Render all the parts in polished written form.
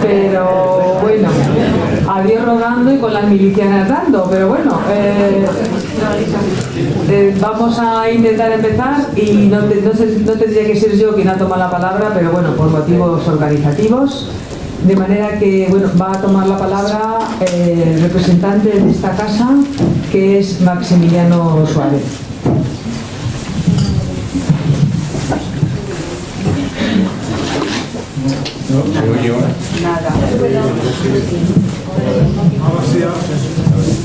Pero bueno, a Dios rogando y con las milicianas dando, pero bueno, vamos a intentar empezar y no tendría que ser yo quien ha tomado la palabra, pero bueno, por motivos organizativos. De manera que bueno, va a tomar la palabra el representante de esta casa, que es Maximiliano Suárez. ¿Se oye ahora? Nada.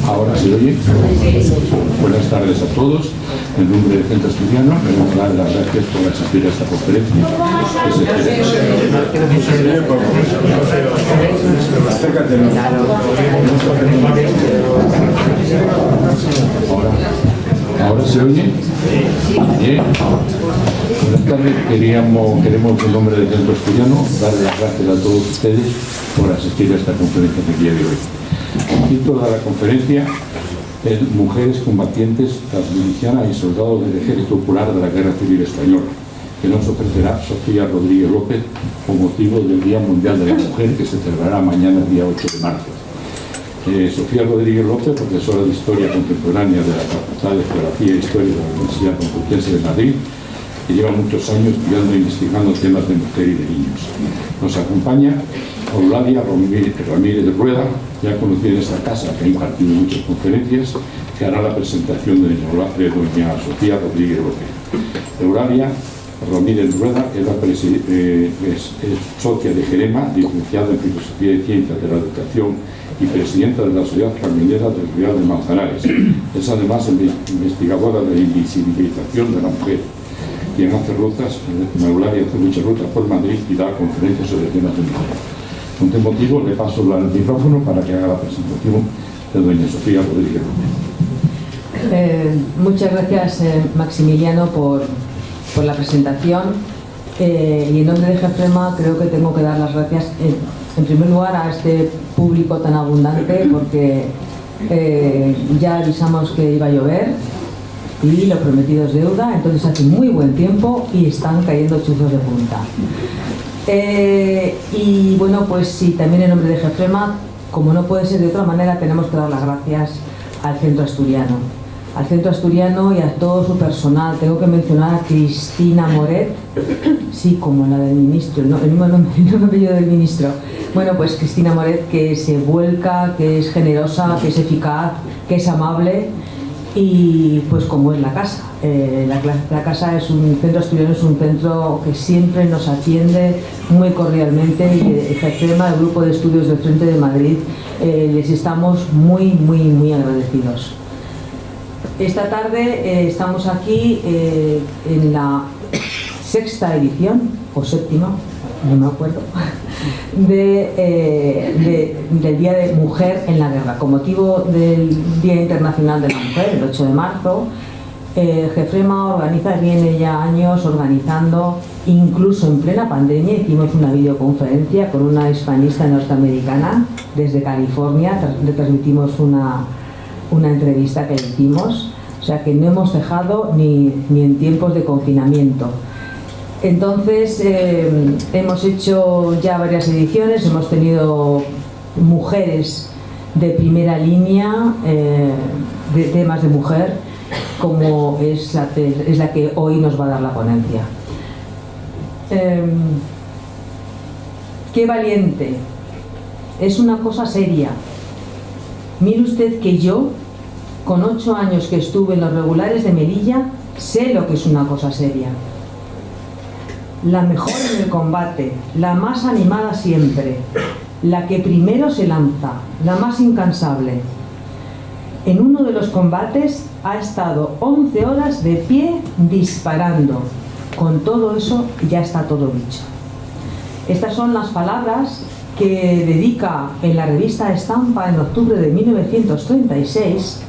¿Ahora se oye? Buenas tardes a todos. En nombre del Centro Asturiano, queremos dar las gracias por asistir a esta conferencia. ¿Ahora se oye? Bien. Buenas tardes. Queremos en nombre del Centro Asturiano darle las gracias a todos ustedes por asistir a esta conferencia del día de hoy. El título de la conferencia es Mujeres combatientes, milicianas y soldados del Ejército Popular de la Guerra Civil Española, que nos ofrecerá Sofía Rodríguez López con motivo del Día Mundial de la Mujer, que se celebrará mañana, el día 8 de marzo. Sofía Rodríguez López, profesora de Historia Contemporánea de la Facultad de Geografía e Historia de la Universidad Complutense de Madrid, que lleva muchos años estudiando e investigando temas de mujer y de niños. Nos acompaña Eulalia Ramírez de Rueda, ya conocida en esta casa, que ha impartido muchas conferencias, que hará la presentación de doña Sofía Rodríguez López. Eulalia Ramírez de Rueda es socia de Jerema, licenciada en Filosofía y Ciencias de la Educación y presidenta de la Sociedad Carmelera del Real de Manzanares. Es además investigadora de la invisibilización de la mujer, quien hace rutas, Eulalia hace muchas rutas por Madrid y da conferencias sobre temas de mujer. Con este motivo le paso el micrófono para que haga la presentación de doña Sofía Rodríguez López. Muchas gracias, Maximiliano, por la presentación. Y en nombre de Jefrema creo que tengo que dar las gracias en primer lugar a este público tan abundante, porque ya avisamos que iba a llover y lo prometido es deuda, entonces hace muy buen tiempo y están cayendo chuzos de punta. Y bueno, pues sí, también en nombre de Jefrema, como no puede ser de otra manera, tenemos que dar las gracias al Centro Asturiano y a todo su personal. Tengo que mencionar a Cristina Moret, sí, como la del ministro, no, el mismo apellido del ministro. Bueno, pues Cristina Moret, que se vuelca, que es generosa, que es eficaz, que es amable, y pues como es la casa. La casa es un centro asturiano, es un centro que siempre nos atiende muy cordialmente, y Jefrema, el grupo de estudios del Frente de Madrid, les estamos muy, muy, muy agradecidos. Esta tarde estamos aquí en la sexta edición, o séptima, no me acuerdo, del Día de Mujer en la Guerra. Con motivo del Día Internacional de la Mujer, el 8 de marzo, Jefrema viene ya años organizando, incluso en plena pandemia, hicimos una videoconferencia con una hispanista norteamericana desde California, le transmitimos una entrevista que le hicimos, o sea que no hemos dejado ni en tiempos de confinamiento. Entonces hemos hecho ya varias ediciones, hemos tenido mujeres de primera línea de temas de mujer, como es la que hoy nos va a dar la ponencia. Qué valiente, es una cosa seria. Mire usted que yo, con 8 años que estuve en los regulares de Melilla, sé lo que es una cosa seria. La mejor en el combate, la más animada siempre, la que primero se lanza, la más incansable. En uno de los combates ha estado 11 horas de pie disparando. Con todo eso ya está todo dicho. Estas son las palabras que dedica en la revista Estampa en octubre de 1936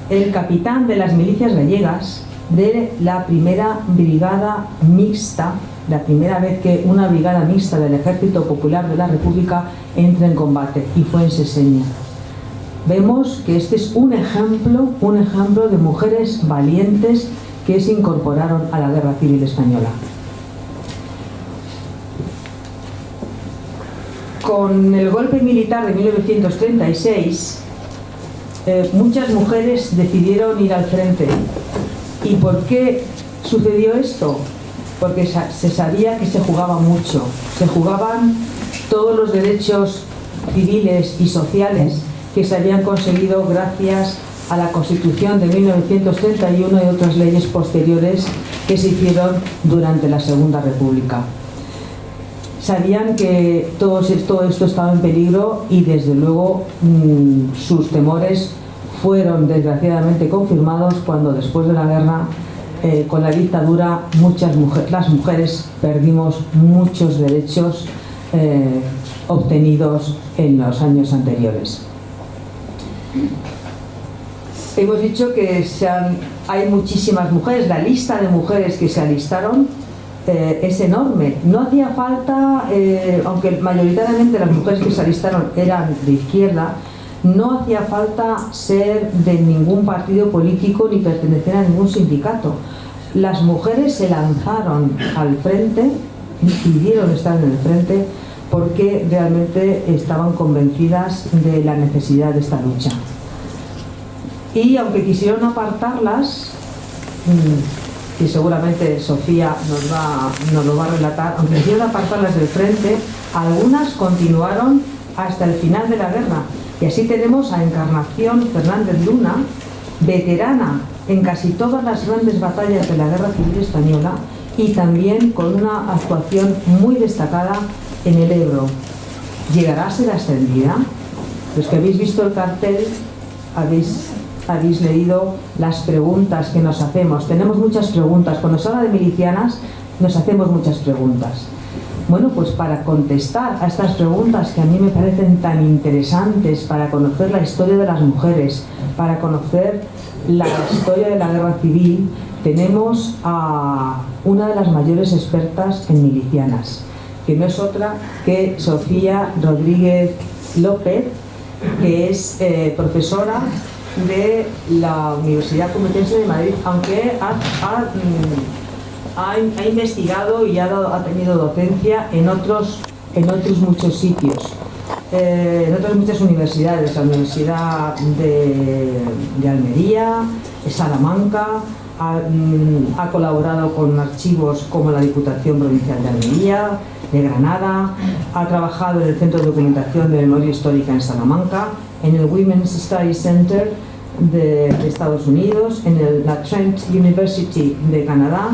el capitán de las milicias gallegas de la primera brigada mixta, la primera vez que una brigada mixta del Ejército Popular de la República entra en combate, y fue en Seseña. Vemos que este es un ejemplo de mujeres valientes que se incorporaron a la Guerra Civil Española. Con el golpe militar de 1936, muchas mujeres decidieron ir al frente. ¿Y por qué sucedió esto? Porque se sabía que se jugaba mucho. Se jugaban todos los derechos civiles y sociales que se habían conseguido gracias a la Constitución de 1931 y otras leyes posteriores que se hicieron durante la Segunda República. Sabían que todo esto estaba en peligro y desde luego sus temores fueron desgraciadamente confirmados cuando después de la guerra, con la dictadura, las mujeres perdimos muchos derechos obtenidos en los años anteriores. Hemos dicho que hay muchísimas mujeres, la lista de mujeres que se alistaron es enorme. No hacía falta, aunque mayoritariamente las mujeres que se alistaron eran de izquierda, no hacía falta ser de ningún partido político ni pertenecer a ningún sindicato. Las mujeres se lanzaron al frente, pidieron estar en el frente porque realmente estaban convencidas de la necesidad de esta lucha. Y aunque quisieron apartarlas, que seguramente Sofía nos lo va a relatar, aunque quisieron apartarlas del frente, algunas continuaron hasta el final de la guerra. Y así tenemos a Encarnación Fernández Luna, veterana en casi todas las grandes batallas de la Guerra Civil Española y también con una actuación muy destacada en el Ebro. ¿Llegará a ser ascendida? Los que habéis visto el cartel habéis leído las preguntas que nos hacemos. Tenemos muchas preguntas. Cuando se habla de milicianas, nos hacemos muchas preguntas. Bueno, pues para contestar a estas preguntas que a mí me parecen tan interesantes, para conocer la historia de las mujeres, para conocer la historia de la guerra civil, tenemos a una de las mayores expertas en milicianas, que no es otra que Sofía Rodríguez López, que es profesora de la Universidad Complutense de Madrid, aunque ha investigado y ha tenido docencia en otros muchos sitios, en otras muchas universidades, la Universidad de Almería, Salamanca, ha colaborado con archivos como la Diputación Provincial de Almería, de Granada, ha trabajado en el Centro de Documentación de Memoria Histórica en Salamanca, en el Women's Study Center de Estados Unidos, en la Trent University de Canadá,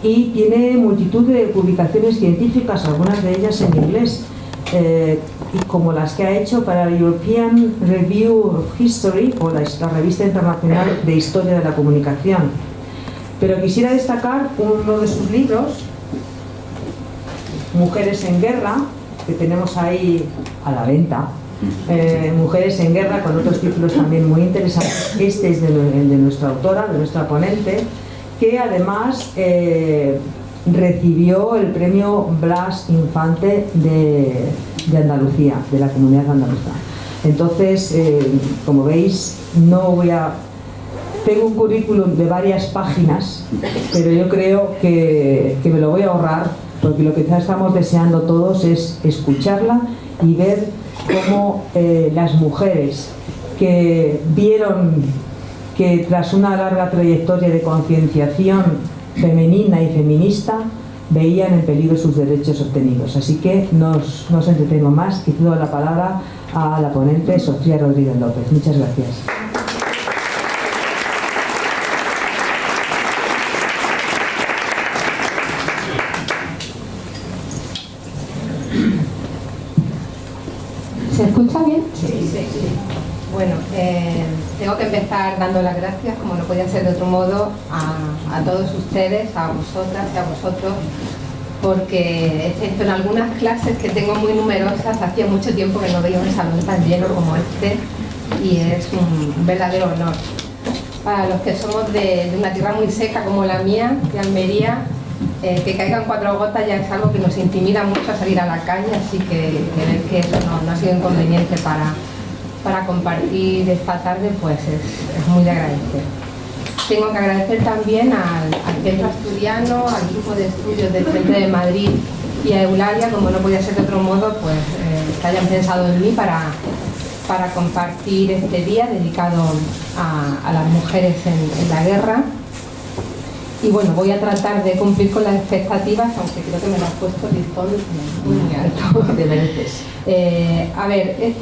y tiene multitud de publicaciones científicas, algunas de ellas en inglés, y como las que ha hecho para la European Review of History, o la Revista Internacional de Historia de la Comunicación. Pero quisiera destacar uno de sus libros, Mujeres en Guerra, que tenemos ahí a la venta. Mujeres en Guerra, con otros títulos también muy interesantes. Este es el de nuestra autora, de nuestra ponente, que además recibió el premio Blas Infante de Andalucía, de la Comunidad Andaluza. Entonces, como veis, tengo un currículum de varias páginas, pero yo creo que me lo voy a ahorrar, porque lo que estamos deseando todos es escucharla y ver cómo las mujeres que vieron que tras una larga trayectoria de concienciación femenina y feminista veían en peligro sus derechos obtenidos. Así que no os entretengo más y cedo la palabra a la ponente Sofía Rodríguez López. Muchas gracias. ¿Se escucha bien? Sí. Bueno, tengo que empezar dando las gracias, como no podía ser de otro modo, a todos ustedes, a vosotras y a vosotros, porque excepto en algunas clases que tengo muy numerosas, hacía mucho tiempo que no veía un salón tan lleno como este, y es un verdadero honor. Para los que somos de una tierra muy seca como la mía, de Almería, que caigan 4 gotas ya es algo que nos intimida mucho a salir a la calle, así que ver que eso no ha sido inconveniente para compartir esta tarde, pues es muy de agradecer. Tengo que agradecer también al Centro Asturiano, al Grupo de Estudios del Centro de Madrid y a Eulalia, como no podía ser de otro modo, pues que hayan pensado en mí para compartir este día dedicado a las mujeres en la guerra. Y bueno, voy a tratar de cumplir con las expectativas, aunque creo que me lo has puesto el listón muy alto. Te mereces. A ver,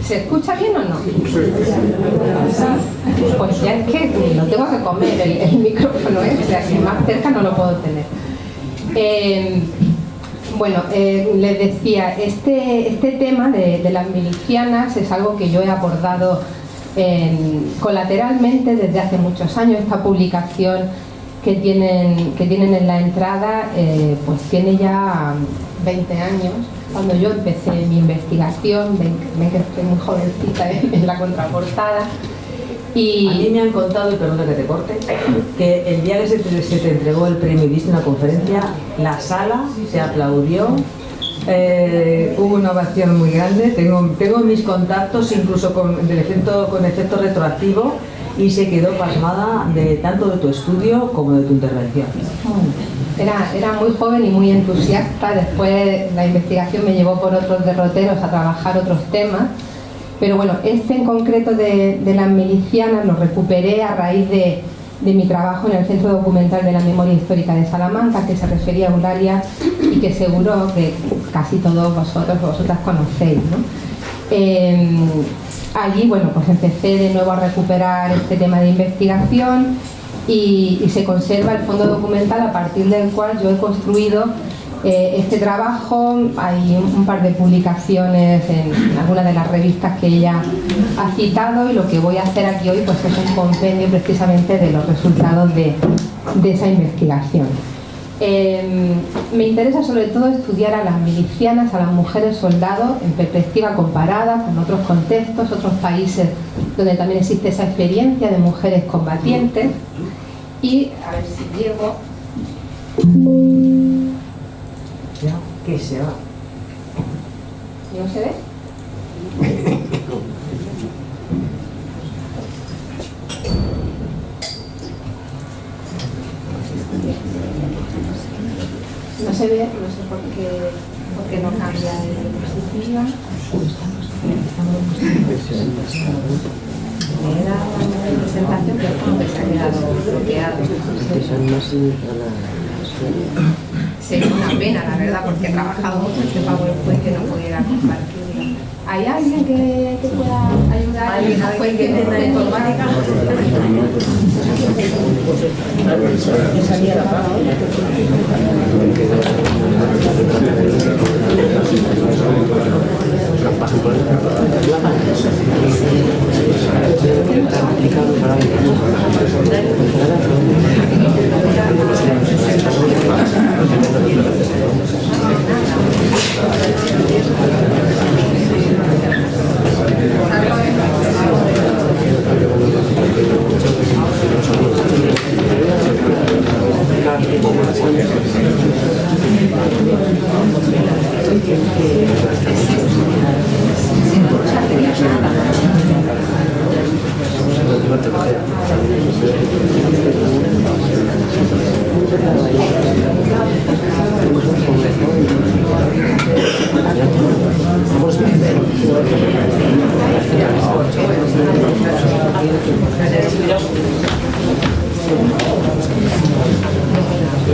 ¿se escucha bien o no? Pues ya es que lo tengo que comer el micrófono, o sea, que más cerca no lo puedo tener. Bueno, les decía, este tema de las milicianas es algo que yo he abordado colateralmente desde hace muchos años. Esta publicación que tienen en la entrada pues tiene ya 20 años. Cuando yo empecé mi investigación, ven que estoy muy jovencita en la contraportada. Y a mí me han contado, y perdona que te corte, que el día que se te entregó el premio y diste una conferencia, la sala se aplaudió, hubo una ovación muy grande. Tengo mis contactos incluso con efecto retroactivo, y se quedó pasmada tanto de tu estudio como de tu intervención. Era muy joven y muy entusiasta. Después la investigación me llevó por otros derroteros a trabajar otros temas. Pero bueno, este en concreto de las milicianas lo recuperé a raíz de mi trabajo en el Centro Documental de la Memoria Histórica de Salamanca, que se refería a Eulalia y que seguro que casi todos vosotras conocéis, ¿no? Allí, bueno, pues empecé de nuevo a recuperar este tema de investigación y se conserva el fondo documental a partir del cual yo he construido este trabajo. Hay un par de publicaciones en algunas de las revistas que ella ha citado, y lo que voy a hacer aquí hoy pues es un compendio precisamente de los resultados de esa investigación. Me interesa sobre todo estudiar a las milicianas, a las mujeres soldados en perspectiva comparada con otros contextos, otros países donde también existe esa experiencia de mujeres combatientes. Y a ver si llego. Ya, que se va. ¿No se ve? No se ve, no sé por qué no cambia de diapositiva. Era una presentación, pero como que se ha quedado bloqueado. Sería una pena, la verdad, porque he trabajado mucho este PowerPoint que no pudiera compartirlo. ¿Hay alguien que pueda ayudar? ¿Alguien que entienda informática?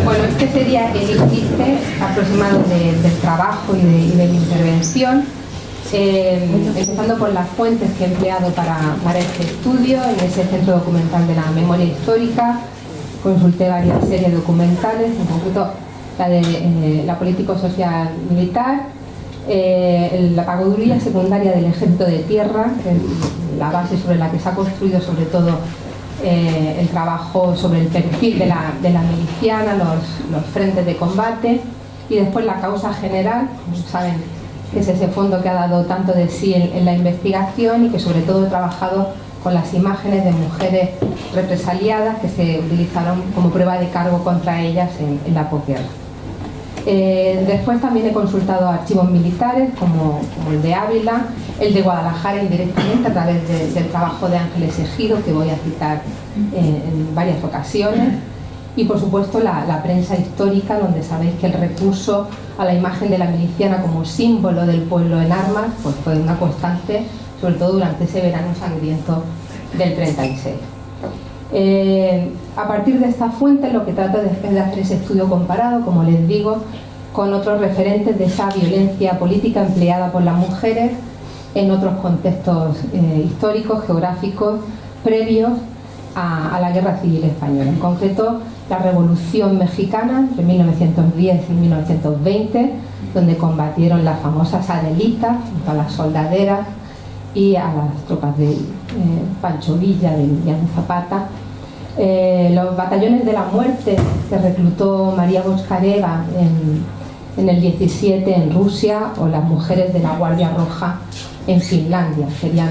Bueno, este sería el índice aproximado del trabajo y de mi intervención, empezando por las fuentes que he empleado para este estudio. En ese Centro Documental de la Memoria Histórica consulté varias series documentales, en concreto la de la político-social militar, la pagoduría secundaria del Ejército de Tierra, que es la base sobre la que se ha construido sobre todo el trabajo sobre el perfil de la miliciana, los frentes de combate, y después la causa general, como saben, que es ese fondo que ha dado tanto de sí en la investigación y que sobre todo he trabajado con las imágenes de mujeres represaliadas que se utilizaron como prueba de cargo contra ellas en la posguerra. Después también he consultado archivos militares como el de Ávila, el de Guadalajara indirectamente a través del trabajo de Ángeles Ejido, que voy a citar en varias ocasiones, y por supuesto la prensa histórica, donde sabéis que el recurso a la imagen de la miliciana como símbolo del pueblo en armas pues fue una constante, sobre todo durante ese verano sangriento del 36. A partir de esta fuente lo que trato es de hacer ese estudio comparado, como les digo, con otros referentes de esa violencia política empleada por las mujeres en otros contextos históricos, geográficos, previos a la Guerra Civil Española. En concreto, la Revolución Mexicana de 1910 y 1920, donde combatieron las famosas Adelitas junto a las soldaderas y a las tropas de Pancho Villa, de Emiliano Zapata. Los batallones de la muerte que reclutó María Boscareva en el 17 en Rusia, o las mujeres de la Guardia Roja en Finlandia. Serían,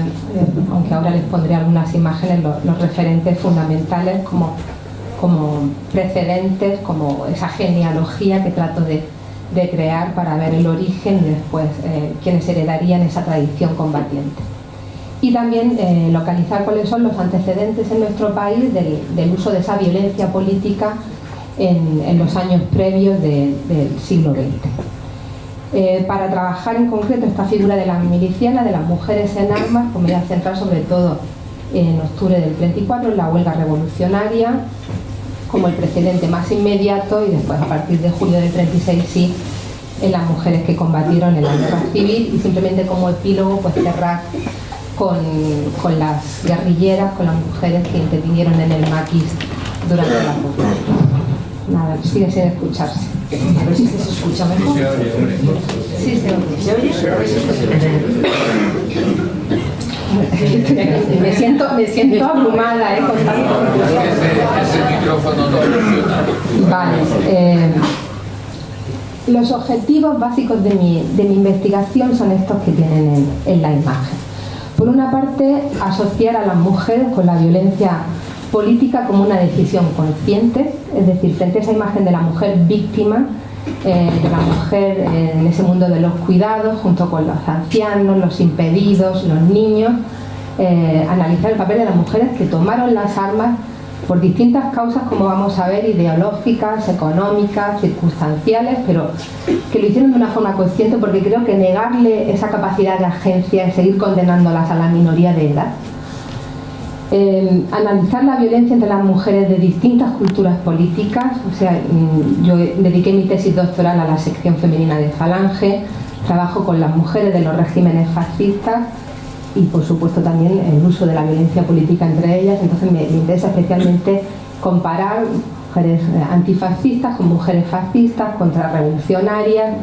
aunque ahora les pondré algunas imágenes, los referentes fundamentales como precedentes, como esa genealogía que trato de crear para ver el origen y después quienes heredarían esa tradición combatiente. Y también localizar cuáles son los antecedentes en nuestro país del uso de esa violencia política en los años previos del siglo XX. Para trabajar en concreto esta figura de la miliciana, de las mujeres en armas, pues me voy a centrar sobre todo en octubre del 34, en la huelga revolucionaria, como el precedente más inmediato, y después a partir de julio del 36 sí, en las mujeres que combatieron en la guerra civil, y simplemente como epílogo pues cerrar con las guerrilleras, con las mujeres que intervinieron en el maquis durante la guerra. Nada, sigue sin escucharse. A ver si se escucha mejor. Sí, se oye. ¿Se oye? Me siento abrumada, con tanto. Ese micrófono no funciona. Vale. Los objetivos básicos de mi investigación son estos que tienen en la imagen. Por una parte, asociar a las mujeres con la violencia política como una decisión consciente, es decir, frente a esa imagen de la mujer víctima, de la mujer en ese mundo de los cuidados, junto con los ancianos, los impedidos, los niños, analizar el papel de las mujeres que tomaron las armas por distintas causas, como vamos a ver, ideológicas, económicas, circunstanciales, pero que lo hicieron de una forma consciente, porque creo que negarle esa capacidad de agencia y seguir condenándolas a la minoría de edad. Analizar la violencia entre las mujeres de distintas culturas políticas, o sea, yo dediqué mi tesis doctoral a la sección femenina de Falange, trabajo con las mujeres de los regímenes fascistas y por supuesto también el uso de la violencia política entre ellas, entonces me interesa especialmente comparar mujeres antifascistas con mujeres fascistas, contrarrevolucionarias,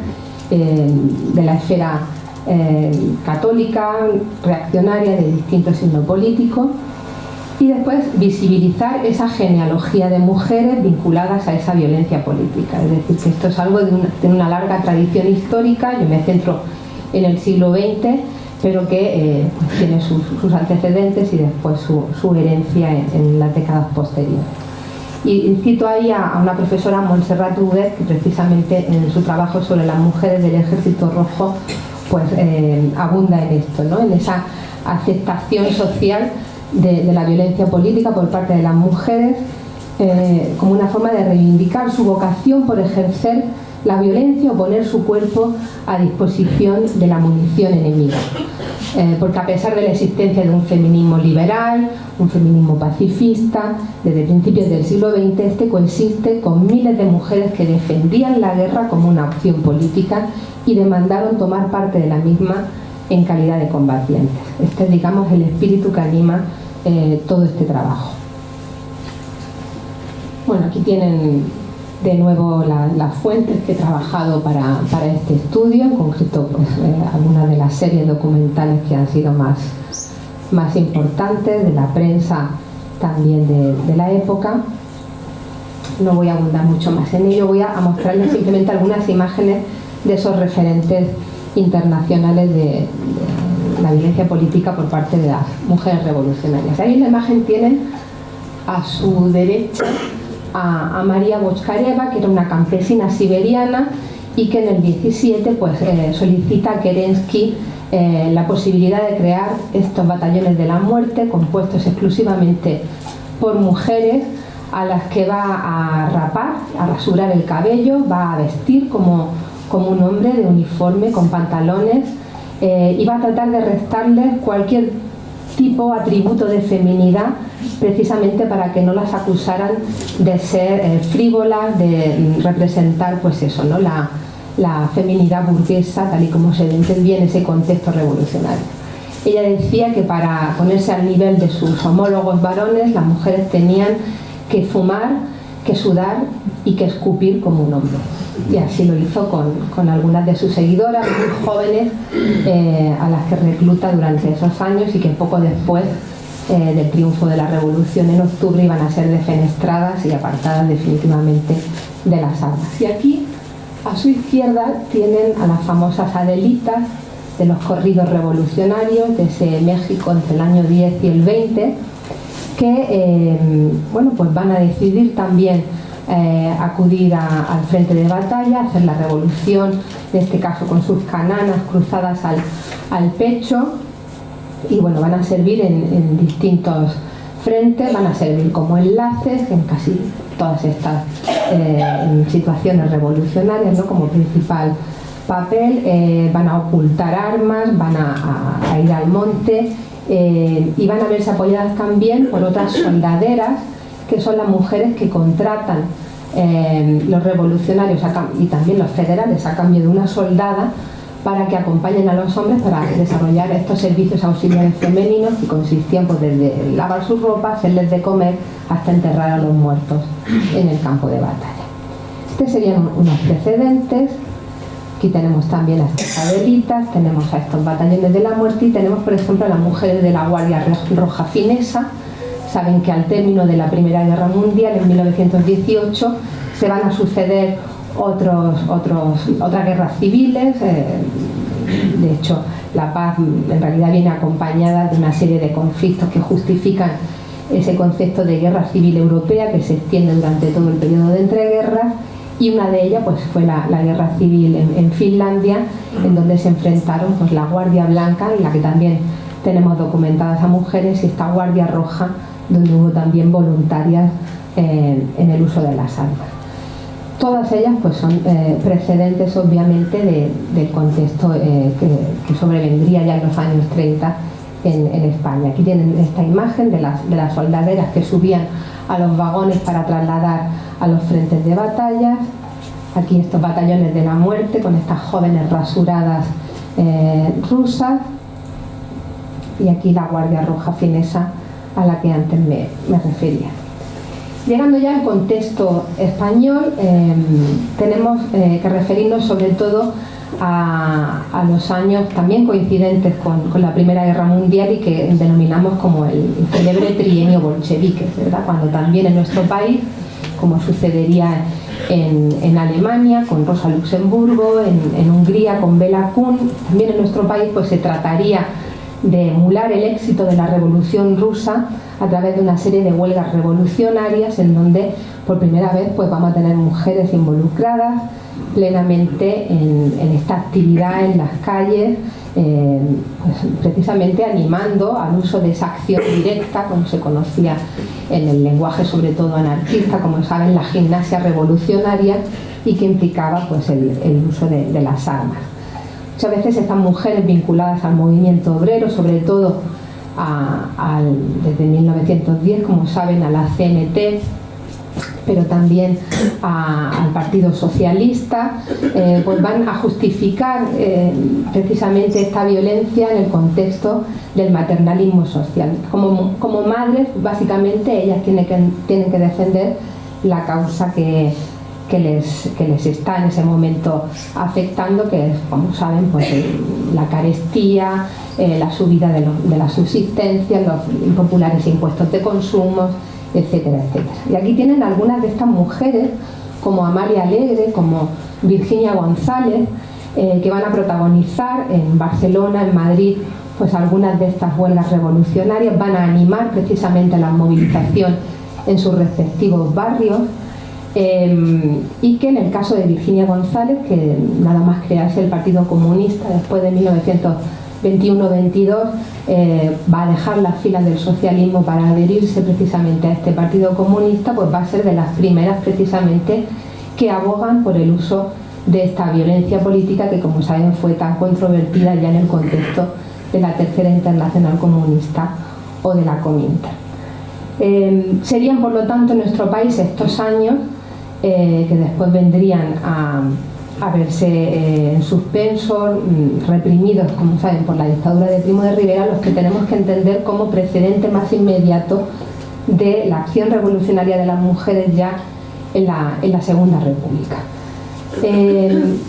de la esfera católica, reaccionaria, de distinto signo político. Y después visibilizar esa genealogía de mujeres vinculadas a esa violencia política. Es decir, que esto es algo de una larga tradición histórica, yo me centro en el siglo XX, pero que tiene sus antecedentes y después su herencia en las décadas posteriores. Y cito ahí a una profesora, Montserrat Huguet, que precisamente en su trabajo sobre las mujeres del Ejército Rojo pues abunda en esto, ¿no? En esa aceptación social de la violencia política por parte de las mujeres, como una forma de reivindicar su vocación por ejercer la violencia o poner su cuerpo a disposición de la munición enemiga. Porque a pesar de la existencia de un feminismo liberal, un feminismo pacifista, desde principios del siglo XX, este coexiste con miles de mujeres que defendían la guerra como una opción política y demandaron tomar parte de la misma en calidad de combatientes. Este es, digamos, el espíritu que anima todo este trabajo. Bueno, aquí tienen de nuevo las fuentes que he trabajado para este estudio, en concreto pues, algunas de las series documentales que han sido más importantes, de la prensa también de la época. No voy a abundar mucho más en ello, voy a mostrarles simplemente algunas imágenes de esos referentes internacionales de la violencia política por parte de las mujeres revolucionarias. Ahí en la imagen tienen a su derecha a María Boscareva, que era una campesina siberiana y que en el 17 pues, solicita a Kerensky la posibilidad de crear estos batallones de la muerte compuestos exclusivamente por mujeres a las que va a rapar, a rasurar el cabello, va a vestir como un hombre de uniforme, con pantalones, y va a tratar de restarles cualquier tipo, atributo de feminidad, precisamente para que no las acusaran de ser frívolas, de representar pues eso, ¿no? la feminidad burguesa tal y como se entendía en ese contexto revolucionario. Ella decía que para ponerse al nivel de sus homólogos varones, las mujeres tenían que fumar, que sudar y que escupir como un hombre. Y así lo hizo con algunas de sus seguidoras muy jóvenes, a las que recluta durante esos años, y que poco después del triunfo de la revolución en octubre iban a ser defenestradas y apartadas definitivamente de las armas. Y aquí a su izquierda tienen a las famosas Adelitas de los corridos revolucionarios de ese México entre el año 10 y el 20, que bueno, pues van a decidir también acudir al frente de batalla, hacer la revolución, en este caso con sus cananas cruzadas al pecho, y bueno, van a servir en distintos frentes, van a servir como enlaces en casi todas estas situaciones revolucionarias, ¿no? Como principal papel, van a ocultar armas, van a ir al monte, y van a verse apoyadas también por otras soldaderas, que son las mujeres que contratan los revolucionarios y también los federales a cambio de una soldada, para que acompañen a los hombres para desarrollar estos servicios auxiliares femeninos, que consistían pues desde lavar su ropa, hacerles de comer, hasta enterrar a los muertos en el campo de batalla. Estos serían unos precedentes. Aquí tenemos también a estas Adelitas, tenemos a estos batallones de la muerte, y tenemos por ejemplo a las mujeres de la Guardia Roja Finesa. Saben que al término de la Primera Guerra Mundial, en 1918, se van a suceder otras guerras civiles. De hecho, la paz en realidad viene acompañada de una serie de conflictos que justifican ese concepto de guerra civil europea, que se extiende durante todo el periodo de entreguerras, y una de ellas pues fue la guerra civil en Finlandia, en donde se enfrentaron pues la Guardia Blanca, en la que también tenemos documentadas a mujeres, y esta Guardia Roja, donde hubo también voluntarias en el uso de las armas. Todas ellas pues son precedentes obviamente del contexto que sobrevendría ya en los años 30 en España. Aquí tienen esta imagen de las soldaderas que subían a los vagones para trasladar a los frentes de batallas. Aquí estos batallones de la muerte con estas jóvenes rasuradas rusas, y aquí la Guardia Roja Finesa a la que antes me refería. Llegando ya al contexto español, tenemos que referirnos sobre todo a los años también coincidentes con la Primera Guerra Mundial, y que denominamos como el célebre trienio bolchevique, ¿verdad? Cuando también en nuestro país, como sucedería en Alemania con Rosa Luxemburgo, en Hungría con Béla Kun, también en nuestro país pues se trataría de emular el éxito de la Revolución Rusa a través de una serie de huelgas revolucionarias, en donde por primera vez pues vamos a tener mujeres involucradas plenamente en esta actividad en las calles, pues precisamente animando al uso de esa acción directa, como se conocía en el lenguaje sobre todo anarquista, como saben, la gimnasia revolucionaria, y que implicaba pues el uso de las armas. Muchas veces estas mujeres vinculadas al movimiento obrero, sobre todo desde 1910, como saben, a la CNT, pero también al Partido Socialista, pues van a justificar precisamente esta violencia en el contexto del maternalismo social. Como madres, básicamente, ellas tienen que defender la causa que les está en ese momento afectando, que es, como saben, pues la carestía, la subida de la subsistencia, los impopulares impuestos de consumo, etcétera, etcétera. Y aquí tienen algunas de estas mujeres, como Amalia Alegre, como Virginia González, que van a protagonizar en Barcelona, en Madrid, pues algunas de estas huelgas revolucionarias, van a animar precisamente la movilización en sus respectivos barrios. Y que en el caso de Virginia González, que nada más crearse el Partido Comunista después de 1923, 21-22 va a dejar las filas del socialismo para adherirse precisamente a este Partido Comunista, pues va a ser de las primeras precisamente que abogan por el uso de esta violencia política que, como saben, fue tan controvertida ya en el contexto de la Tercera Internacional Comunista o de la Comintern. Serían, por lo tanto, en nuestro país estos años que después vendrían a verse en suspenso, reprimidos, como saben, por la dictadura de Primo de Rivera, los que tenemos que entender como precedente más inmediato de la acción revolucionaria de las mujeres ya en la Segunda República.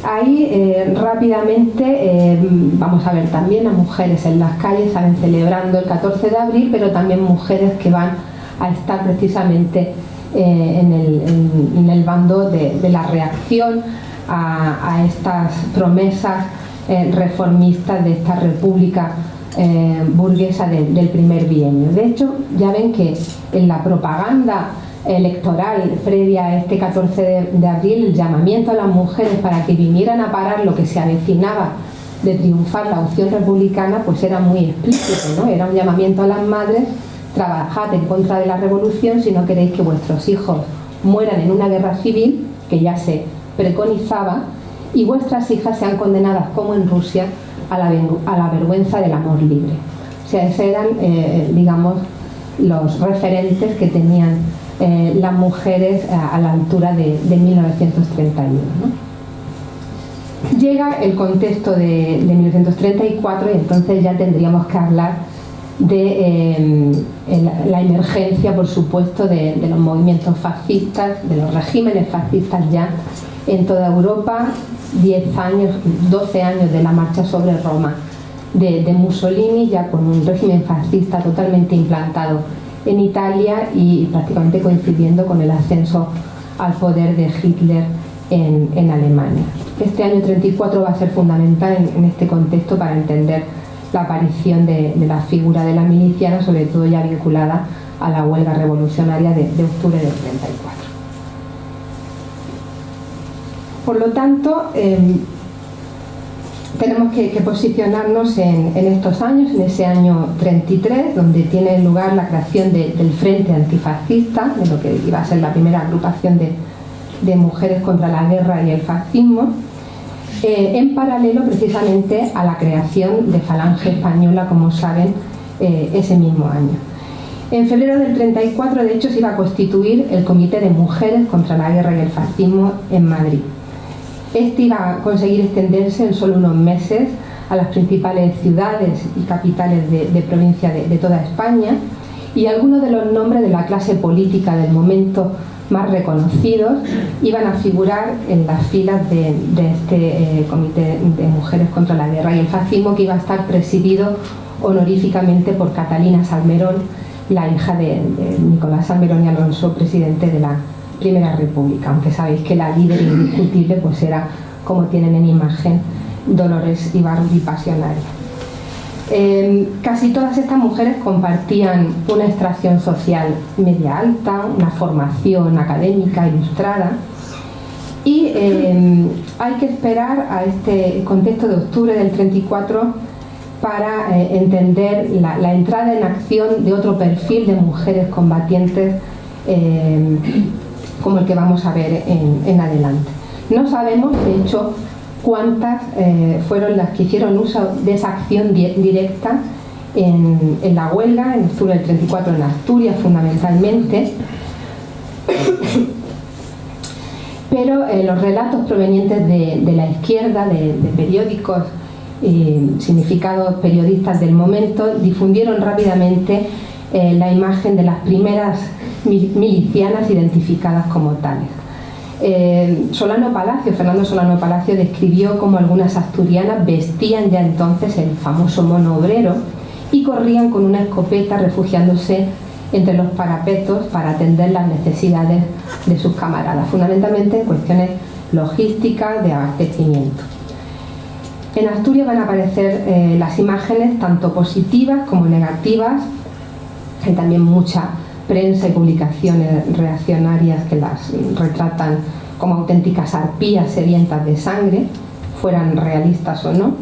Ahí rápidamente vamos a ver también a mujeres en las calles, saben, celebrando el 14 de abril, pero también mujeres que van a estar precisamente en el bando de la reacción a estas promesas reformistas de esta república burguesa del primer bienio. De hecho, ya ven que en la propaganda electoral previa a este 14 de abril, el llamamiento a las mujeres para que vinieran a parar lo que se avecinaba de triunfar la opción republicana, pues era muy explícito, ¿no? Era un llamamiento a las madres: trabajad en contra de la revolución si no queréis que vuestros hijos mueran en una guerra civil, que ya se preconizaba, y vuestras hijas sean condenadas, como en Rusia, a la vergüenza del amor libre. O sea, esos eran, digamos, los referentes que tenían las mujeres a la altura de 1931, ¿no? Llega el contexto de 1934 y entonces ya tendríamos que hablar de la emergencia, por supuesto, de los movimientos fascistas, de los regímenes fascistas ya en toda Europa. 10 años, 12 años de la marcha sobre Roma de Mussolini, ya con un régimen fascista totalmente implantado en Italia y prácticamente coincidiendo con el ascenso al poder de Hitler en Alemania. Este año 34 va a ser fundamental en este contexto para entender la aparición de la figura de la miliciana, sobre todo ya vinculada a la huelga revolucionaria de octubre del 34. Por lo tanto, tenemos que posicionarnos en estos años, en ese año 33, donde tiene lugar la creación del Frente Antifascista, de lo que iba a ser la primera agrupación de mujeres contra la guerra y el fascismo, en paralelo precisamente a la creación de Falange Española, como saben, ese mismo año. En febrero del 34, de hecho, se iba a constituir el Comité de Mujeres contra la Guerra y el Fascismo en Madrid. Este iba a conseguir extenderse en solo unos meses a las principales ciudades y capitales de provincia de toda España, y algunos de los nombres de la clase política del momento más reconocidos iban a figurar en las filas de este Comité de Mujeres contra la Guerra y el Fascismo, que iba a estar presidido honoríficamente por Catalina Salmerón, la hija de Nicolás Salmerón y Alonso, presidente de la Primera República, aunque sabéis que la líder indiscutible pues era, como tienen en imagen, Dolores Ibárruri Pasionaria. Casi todas estas mujeres compartían una extracción social media alta, una formación académica ilustrada, y hay que esperar a este contexto de octubre del 34 para entender la entrada en acción de otro perfil de mujeres combatientes como el que vamos a ver en adelante. No sabemos, de hecho, cuántas fueron las que hicieron uso de esa acción directa en la huelga, en octubre del 34 en Asturias fundamentalmente, pero los relatos provenientes de la izquierda, de periódicos significados periodistas del momento, difundieron rápidamente la imagen de las primeras milicianas identificadas como tales. Fernando Solano Palacio describió cómo algunas asturianas vestían ya entonces el famoso mono obrero y corrían con una escopeta refugiándose entre los parapetos para atender las necesidades de sus camaradas, fundamentalmente en cuestiones logísticas de abastecimiento. En Asturias van a aparecer las imágenes tanto positivas como negativas. Hay también mucha prensa y publicaciones reaccionarias que las retratan como auténticas arpías sedientas de sangre, fueran realistas o no.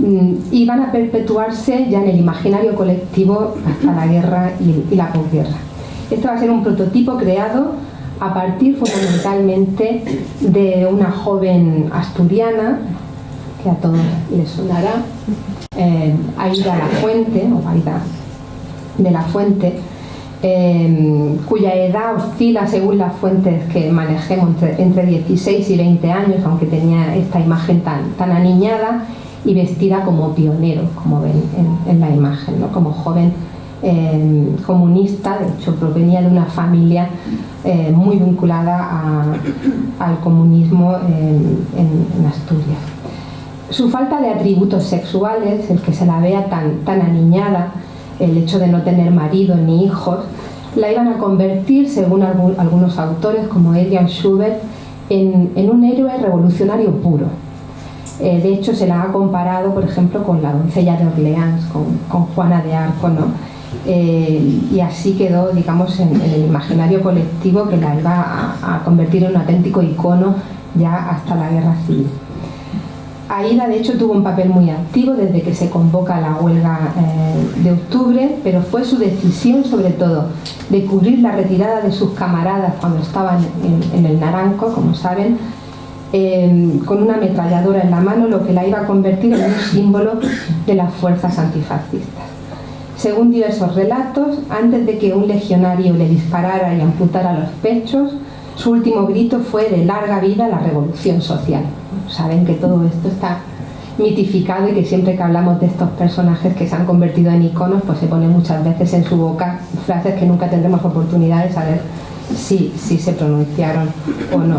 y van a perpetuarse ya en el imaginario colectivo hasta la guerra y la posguerra. Este va a ser un prototipo creado a partir fundamentalmente de una joven asturiana, que a todos les sonará, Aída Lafuente, o Aída de la Fuente, cuya edad oscila según las fuentes que manejemos entre 16 y 20 años, aunque tenía esta imagen tan aniñada y vestida como pionero, como ven en la imagen, ¿no? Como joven comunista. De hecho provenía de una familia muy vinculada al comunismo en Asturias. Su falta de atributos sexuales, el que se la vea tan aniñada, el hecho de no tener marido ni hijos, la iban a convertir, según algunos autores como Adrian Schubert, en un héroe revolucionario puro. De hecho se la ha comparado, por ejemplo, con la doncella de Orleans, con Juana de Arco, ¿no? Y así quedó, digamos, en el imaginario colectivo, que la iba a convertir en un auténtico icono ya hasta la guerra civil. Aída, de hecho, tuvo un papel muy activo desde que se convoca la huelga de octubre, pero fue su decisión, sobre todo, de cubrir la retirada de sus camaradas cuando estaban en el Naranco, como saben, con una ametralladora en la mano, lo que la iba a convertir en un símbolo de las fuerzas antifascistas. Según diversos relatos, antes de que un legionario le disparara y amputara los pechos, su último grito fue de larga vida a la revolución social. Saben que todo esto está mitificado y que siempre que hablamos de estos personajes que se han convertido en iconos, pues se ponen muchas veces en su boca frases que nunca tendremos oportunidad de saber si se pronunciaron o no.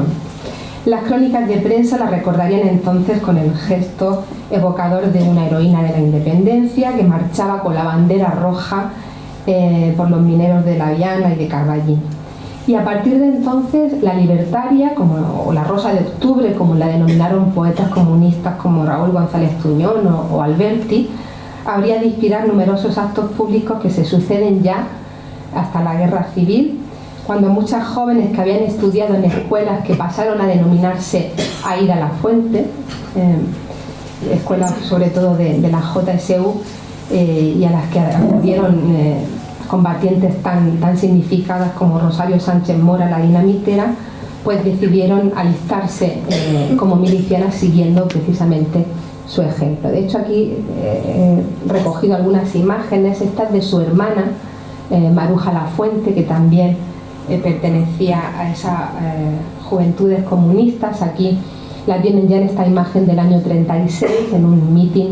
Las crónicas de prensa la recordarían entonces con el gesto evocador de una heroína de la independencia que marchaba con la bandera roja por los mineros de La Viana y de Carballín. Y a partir de entonces, la libertaria, o la Rosa de Octubre, como la denominaron poetas comunistas como Raúl González Tuñón o Alberti, habría de inspirar numerosos actos públicos que se suceden ya hasta la guerra civil, cuando muchas jóvenes que habían estudiado en escuelas que pasaron a denominarse Aída Lafuente, escuelas sobre todo de la JSU, y a las que acudieron combatientes tan significadas como Rosario Sánchez Mora, la dinamitera, pues decidieron alistarse como milicianas siguiendo precisamente su ejemplo. De hecho, aquí he recogido algunas imágenes, estas de su hermana, Maruja Lafuente, que también pertenecía a esas juventudes comunistas. Aquí la tienen ya en esta imagen del año 36, en un mitin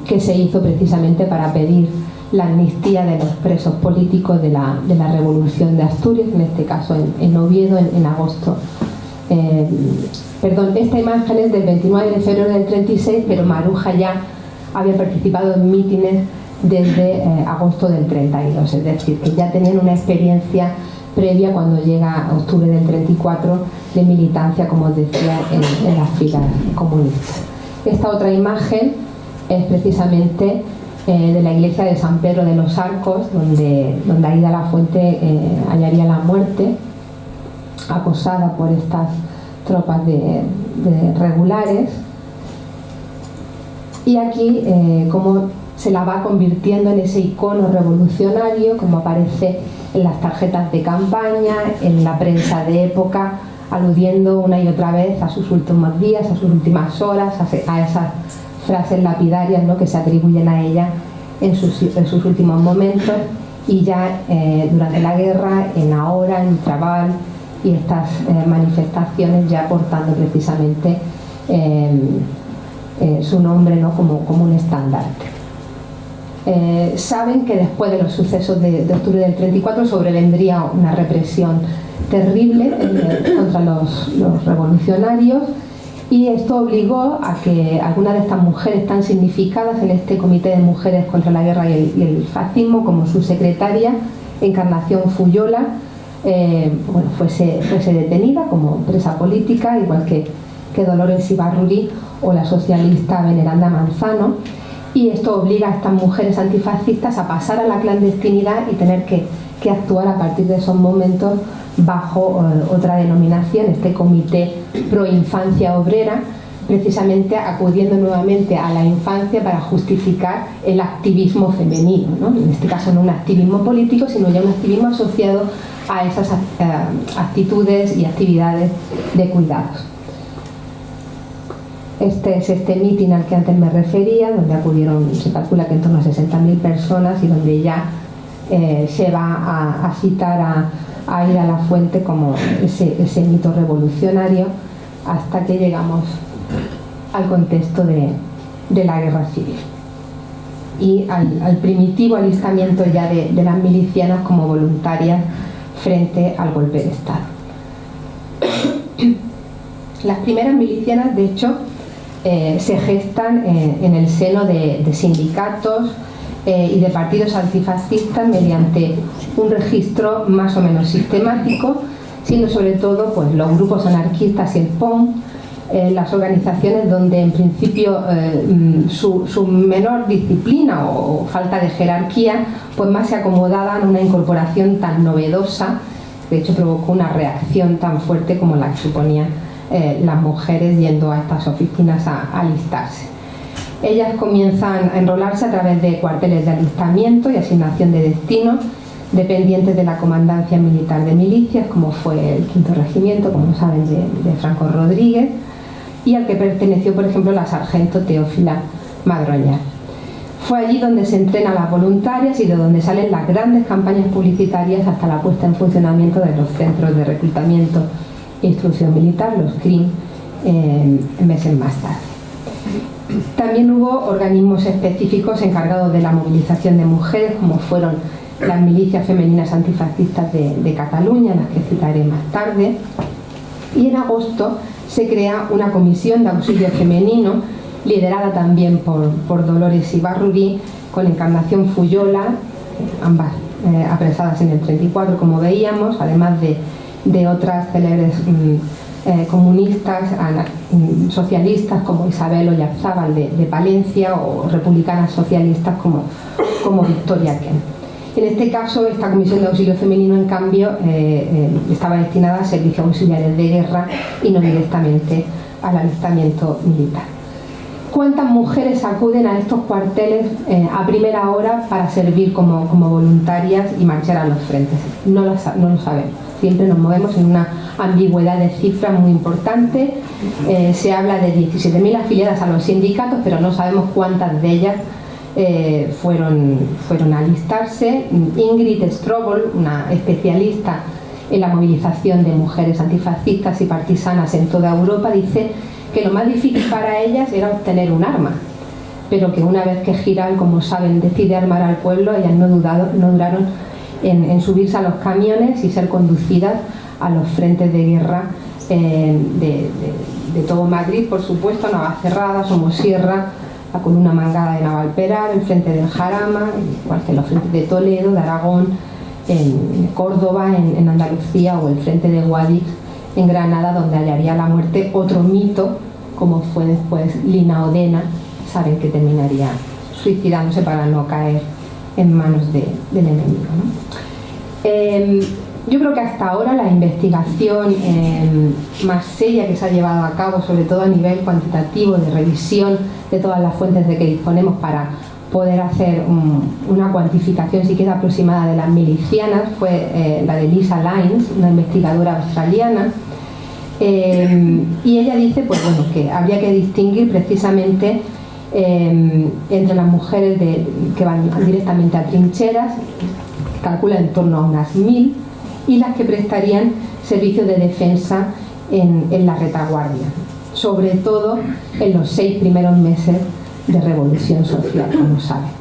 que se hizo precisamente para pedir la amnistía de los presos políticos de la Revolución de Asturias, en este caso en Oviedo, en agosto. Esta imagen es del 29 de febrero del 36, pero Maruja ya había participado en mítines desde agosto del 32, es decir, que ya tenían una experiencia previa cuando llega octubre del 34 de militancia, como os decía, en las filas comunistas. Esta otra imagen es precisamente de la iglesia de San Pedro de los Arcos, donde Aída Lafuente hallaría la muerte, acosada por estas tropas de regulares. Y aquí como se la va convirtiendo en ese icono revolucionario, como aparece en las tarjetas de campaña, en la prensa de época, aludiendo una y otra vez a sus últimos días, a sus últimas horas, a esas frases lapidarias, ¿no?, que se atribuyen a ella en sus últimos momentos, y ya durante la guerra, en Ahora, en Trabal, y estas manifestaciones ya portando precisamente su nombre, ¿no?, como un estandarte. Saben que después de los sucesos de octubre del 34 sobrevendría una represión terrible contra los revolucionarios, y esto obligó a que algunas de estas mujeres tan significadas en este Comité de Mujeres contra la Guerra y el Fascismo, como su secretaria Encarnación Fuyola, fuese detenida como presa política, igual que Dolores Ibarruri o la socialista Veneranda Manzano. Y esto obliga a estas mujeres antifascistas a pasar a la clandestinidad y tener que actuar a partir de esos momentos bajo otra denominación, este Comité Pro Infancia Obrera, precisamente acudiendo nuevamente a la infancia para justificar el activismo femenino, ¿no? En este caso no un activismo político, sino ya un activismo asociado a esas actitudes y actividades de cuidados. Este es este mitin al que antes me refería, donde acudieron, se calcula que en torno a 60.000 personas, y donde ya se va a citar a ir a la fuente como ese mito revolucionario, hasta que llegamos al contexto de la guerra civil y al primitivo alistamiento ya de las milicianas como voluntarias frente al golpe de Estado. Las primeras milicianas, de hecho, se gestan en el seno de sindicatos y de partidos antifascistas mediante un registro más o menos sistemático, siendo sobre todo pues, los grupos anarquistas y el POM las organizaciones donde en principio su menor disciplina o falta de jerarquía pues más se acomodaban a una incorporación tan novedosa. De hecho provocó una reacción tan fuerte como la que suponían las mujeres yendo a estas oficinas a alistarse. Ellas comienzan a enrolarse a través de cuarteles de alistamiento y asignación de destino dependientes de la Comandancia Militar de Milicias, como fue el 5º Regimiento, como saben, de Franco Rodríguez, y al que perteneció, por ejemplo, la sargento Teófila Madroñal. Fue allí donde se entrenan las voluntarias y de donde salen las grandes campañas publicitarias hasta la puesta en funcionamiento de los centros de reclutamiento e instrucción militar, los CRIM, meses más tarde. También hubo organismos específicos encargados de la movilización de mujeres, como fueron las milicias femeninas antifascistas de Cataluña, las que citaré más tarde, y en agosto se crea una comisión de auxilio femenino liderada también por Dolores Ibarruri, con Encarnación Fuyola, ambas apresadas en el 34, como veíamos, además de otras célebres comunistas, socialistas como Isabel Oyarzábal de Palencia, o republicanas socialistas como Victoria Kent. En este caso, esta comisión de auxilio femenino, en cambio, estaba destinada a servicios auxiliares de guerra y no directamente al alistamiento militar. ¿Cuántas mujeres acuden a estos cuarteles a primera hora para servir como voluntarias y marchar a los frentes? No lo sabemos. Siempre nos movemos en una ambigüedad de cifras muy importante. Se habla de 17.000 afiliadas a los sindicatos, pero no sabemos cuántas de ellas fueron a alistarse. Ingrid Strobel, una especialista en la movilización de mujeres antifascistas y partisanas en toda Europa, dice que lo más difícil para ellas era obtener un arma, pero que una vez que Giral, como saben, decide armar al pueblo, ellas no duraron en subirse a los camiones y ser conducidas a los frentes de guerra de todo Madrid, por supuesto, Navacerrada, Somosierra, la columna mangada de Navalperal, el frente del Jarama, igual que los frentes de Toledo, de Aragón, en Córdoba, en Andalucía, o el frente de Guadix en Granada, donde hallaría la muerte otro mito, como fue después Lina Odena, saben que terminaría suicidándose para no caer en manos del enemigo, ¿no? Yo creo que hasta ahora la investigación más seria que se ha llevado a cabo, sobre todo a nivel cuantitativo, de revisión de todas las fuentes de que disponemos para poder hacer una cuantificación siquiera aproximada de las milicianas, fue la de Lisa Lines, una investigadora australiana, y ella dice pues, bueno, que habría que distinguir precisamente entre las mujeres que van directamente a trincheras, que calcula en torno a unas 1.000, y las que prestarían servicios de defensa en la retaguardia, sobre todo en los 6 primeros meses de revolución social, como saben.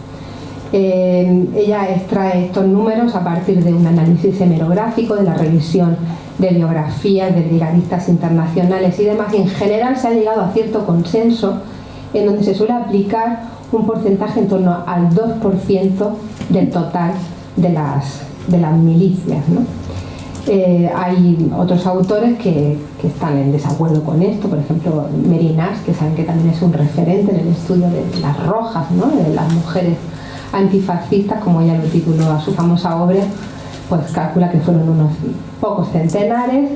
Ella extrae estos números a partir de un análisis hemerográfico, de la revisión de biografías de brigadistas internacionales y demás, y en general se ha llegado a cierto consenso en donde se suele aplicar un porcentaje en torno al 2% del total de las milicias, ¿no? Hay otros autores que están en desacuerdo con esto, por ejemplo Merinas, que saben que también es un referente en el estudio de las rojas, ¿no? De las mujeres antifascistas, como ella lo tituló a su famosa obra, pues calcula que fueron unos pocos centenares,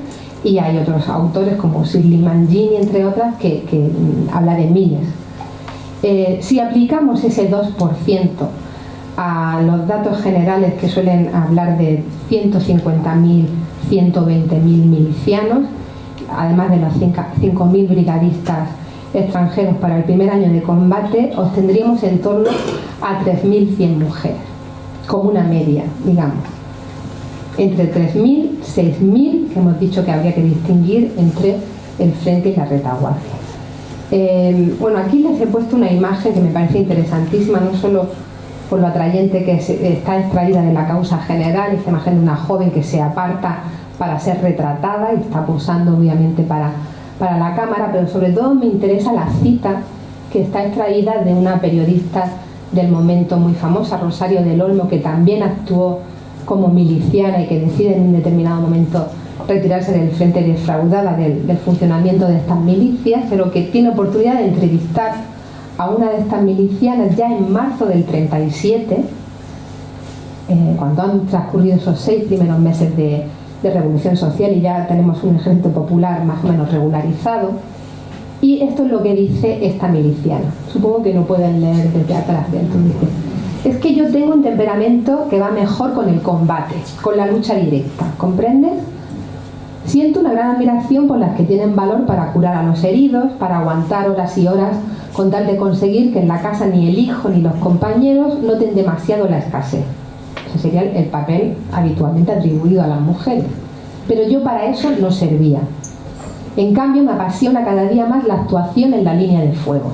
y hay otros autores como Shirley Mangini, entre otras, que habla de miles. Si aplicamos ese 2% a los datos generales que suelen hablar de 150.000, 120.000 milicianos, además de los 5.000 brigadistas extranjeros para el primer año de combate, obtendríamos en torno a 3.100 mujeres, como una media, digamos. Entre 3.000, 6.000, que hemos dicho que habría que distinguir entre el frente y la retaguardia. Bueno, aquí les he puesto una imagen que me parece interesantísima, no solo por lo atrayente que está extraída de la causa general, esta imagen de una joven que se aparta para ser retratada y está posando obviamente para la cámara, pero sobre todo me interesa la cita que está extraída de una periodista del momento muy famosa, Rosario del Olmo, que también actuó como miliciana y que decide en un determinado momento retirarse del frente defraudada del funcionamiento de estas milicias, pero que tiene oportunidad de entrevistar a una de estas milicianas ya en marzo del 37, cuando han transcurrido esos 6 primeros meses de revolución social y ya tenemos un ejército popular más o menos regularizado. Y esto es lo que dice esta miliciana. Supongo que no pueden leer desde atrás. Entonces, es que yo tengo un temperamento que va mejor con el combate, con la lucha directa, ¿comprendes? Siento una gran admiración por las que tienen valor para curar a los heridos, para aguantar horas y horas con tal de conseguir que en la casa ni el hijo ni los compañeros noten demasiado la escasez. Ese sería el papel habitualmente atribuido a las mujeres. Pero yo para eso no servía. En cambio, me apasiona cada día más la actuación en la línea de fuego.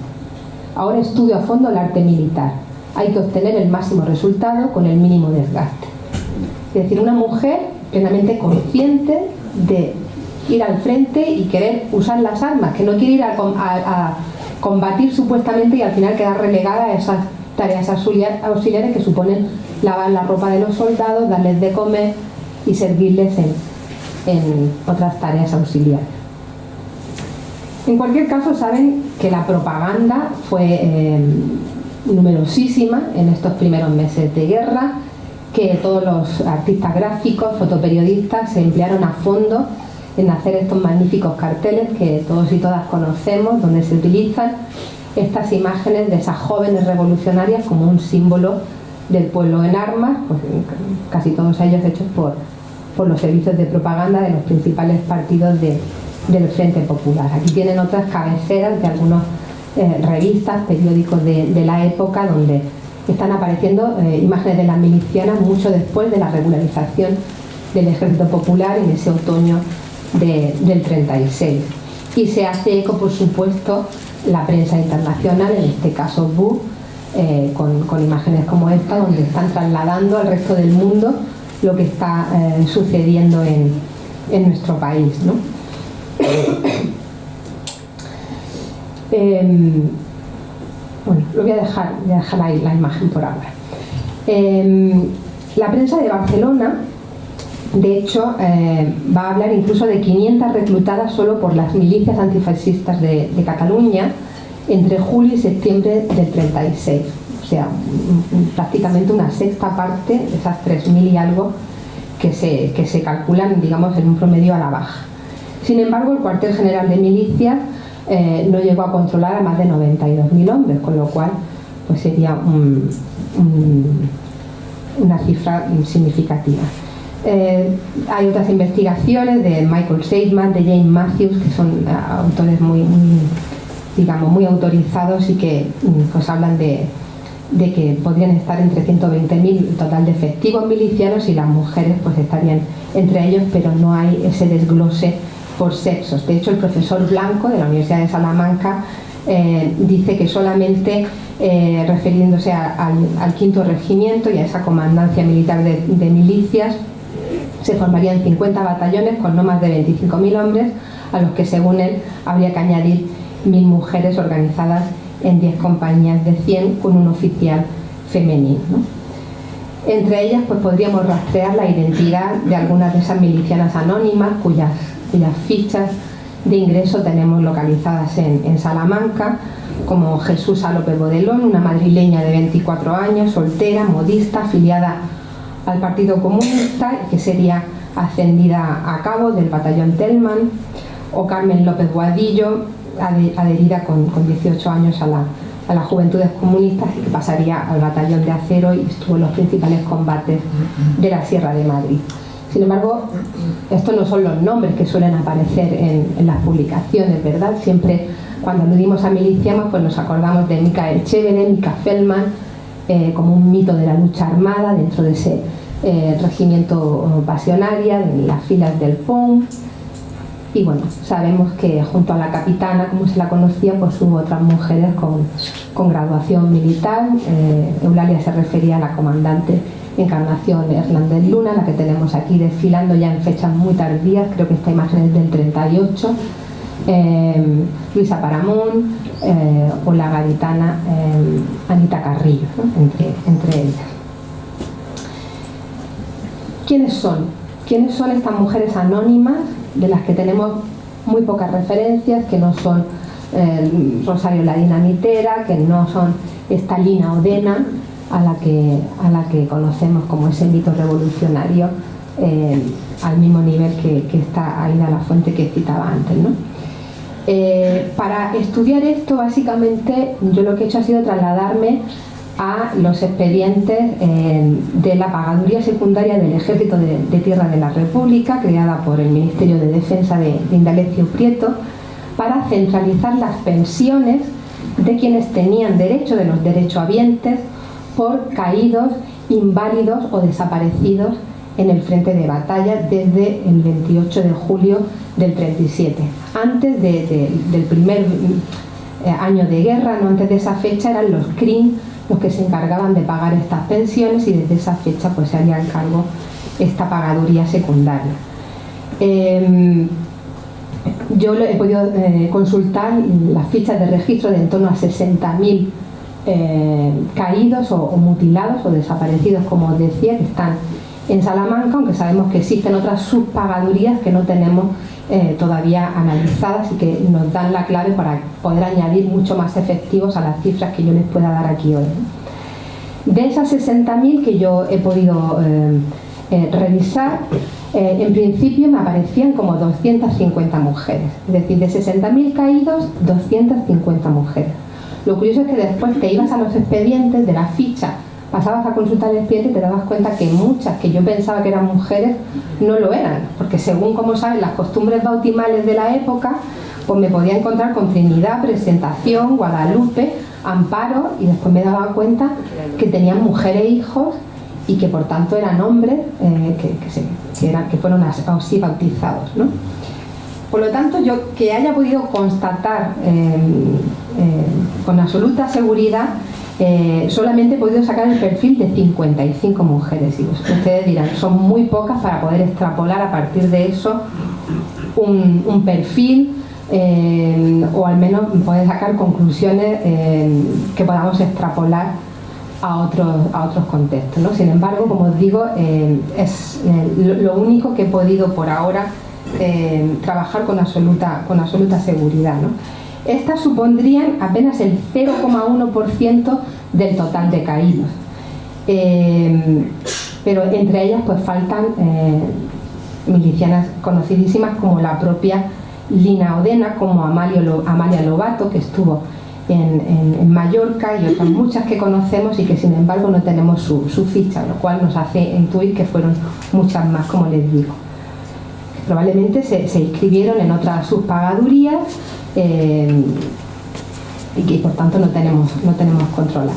Ahora estudio a fondo el arte militar. Hay que obtener el máximo resultado con el mínimo desgaste. Es decir, una mujer plenamente consciente de ir al frente y querer usar las armas, que no quiere ir a combatir supuestamente y al final quedar relegada a esas tareas auxiliares que suponen lavar la ropa de los soldados, darles de comer y servirles en otras tareas auxiliares. En cualquier caso, saben que la propaganda fue numerosísima en estos primeros meses de guerra, que todos los artistas gráficos, fotoperiodistas se emplearon a fondo en hacer estos magníficos carteles que todos y todas conocemos, donde se utilizan estas imágenes de esas jóvenes revolucionarias como un símbolo del pueblo en armas, pues casi todos ellos hechos por los servicios de propaganda de los principales partidos del Frente Popular. Aquí tienen otras cabeceras de algunas revistas, periódicos de la época, donde están apareciendo imágenes de las milicianas mucho después de la regularización del Ejército Popular en ese otoño del 36. Y se hace eco, por supuesto, la prensa internacional, en este caso BU, con imágenes como esta, donde están trasladando al resto del mundo lo que está sucediendo en nuestro país, ¿no? Bueno, lo voy a dejar ahí la imagen por ahora. La prensa de Barcelona, de hecho, va a hablar incluso de 500 reclutadas solo por las milicias antifascistas de Cataluña entre julio y septiembre del 36. O sea, prácticamente una sexta parte de esas 3.000 y algo que se calculan, digamos, en un promedio a la baja. Sin embargo, el cuartel general de milicias no llegó a controlar a más de 92.000 hombres, con lo cual pues sería una cifra significativa. Hay otras investigaciones de Michael Seidman, de James Matthews, que son autores muy autorizados y que pues hablan de que podrían estar entre 120.000 total de efectivos milicianos y las mujeres pues estarían entre ellos, pero no hay ese desglose por sexos. De hecho, el profesor Blanco de la Universidad de Salamanca dice que solamente refiriéndose al quinto regimiento y a esa comandancia militar de milicias, se formarían 50 batallones con no más de 25.000 hombres, a los que según él habría que añadir 1.000 mujeres organizadas en 10 compañías de 100 con un oficial femenino, ¿no? Entre ellas pues podríamos rastrear la identidad de algunas de esas milicianas anónimas cuyas fichas de ingreso tenemos localizadas en Salamanca, como Jesús López Bodelón, una madrileña de 24 años, soltera, modista, afiliada al Partido Comunista, que sería ascendida a cabo del batallón Telman, o Carmen López Boadillo, adherida con 18 años a las Juventudes Comunistas y que pasaría al batallón de acero y estuvo en los principales combates de la Sierra de Madrid. Sin embargo, estos no son los nombres que suelen aparecer en las publicaciones, ¿verdad? Siempre cuando aludimos a milicianos pues nos acordamos de Michael Chevere, Mika Feldman, como un mito de la lucha armada dentro de ese regimiento pasionaria, en las filas del POM. Y bueno, sabemos que junto a la capitana, como se la conocía, pues hubo otras mujeres con graduación militar. Eulalia se refería a la comandante Encarnación Hernández Luna, la que tenemos aquí desfilando ya en fechas muy tardías, creo que esta imagen es del 38, Luisa Paramón o la gaditana Anita Carrillo, ¿no? entre ellas. ¿Quiénes son? ¿Quiénes son estas mujeres anónimas de las que tenemos muy pocas referencias, que no son Rosario la Dinamitera, que no son esta Lina Odena a la que conocemos como ese mito revolucionario al mismo nivel que está Aída Lafuente que citaba antes, ¿no? Para estudiar esto, básicamente, yo lo que he hecho ha sido trasladarme a los expedientes de la pagaduría secundaria del Ejército de Tierra de la República, creada por el Ministerio de Defensa de Indalecio Prieto, para centralizar las pensiones de quienes tenían derecho, de los derechohabientes, por caídos, inválidos o desaparecidos en el frente de batalla desde el 28 de julio del 37. Antes del primer año de guerra, no antes de esa fecha, eran los CRIM los que se encargaban de pagar estas pensiones y desde esa fecha pues se haría cargo esta pagaduría secundaria. Yo he podido consultar las fichas de registro de en torno a 60.000 caídos o mutilados o desaparecidos, como os decía, que están en Salamanca, aunque sabemos que existen otras subpagadurías que no tenemos todavía analizadas y que nos dan la clave para poder añadir mucho más efectivos a las cifras que yo les pueda dar aquí hoy. De esas 60.000 que yo he podido revisar, en principio me aparecían como 250 mujeres, es decir, de 60.000 caídos, 250 mujeres. Lo curioso es que después te ibas a los expedientes de la ficha, pasabas a consultar el expediente y te dabas cuenta que muchas que yo pensaba que eran mujeres no lo eran, porque según, como saben, las costumbres bautismales de la época, pues me podía encontrar con Trinidad, Presentación, Guadalupe, Amparo, y después me daba cuenta que tenían mujeres e hijos y que por tanto eran hombres que fueron así bautizados, ¿no? Por lo tanto, yo que haya podido constatar con absoluta seguridad, solamente he podido sacar el perfil de 55 mujeres. Y ustedes dirán, son muy pocas para poder extrapolar a partir de eso un perfil o al menos poder sacar conclusiones que podamos extrapolar a otros contextos, ¿no? Sin embargo, como os digo, es lo único que he podido por ahora trabajar con absoluta seguridad, ¿no? Estas supondrían apenas el 0,1% del total de caídos, pero entre ellas pues faltan milicianas conocidísimas como la propia Lina Odena, como Amalia Lobato, que estuvo en Mallorca, y otras muchas que conocemos y que sin embargo no tenemos su ficha, lo cual nos hace intuir que fueron muchas más, como les digo. Probablemente se inscribieron en otras subpagadurías y que por tanto no tenemos controladas.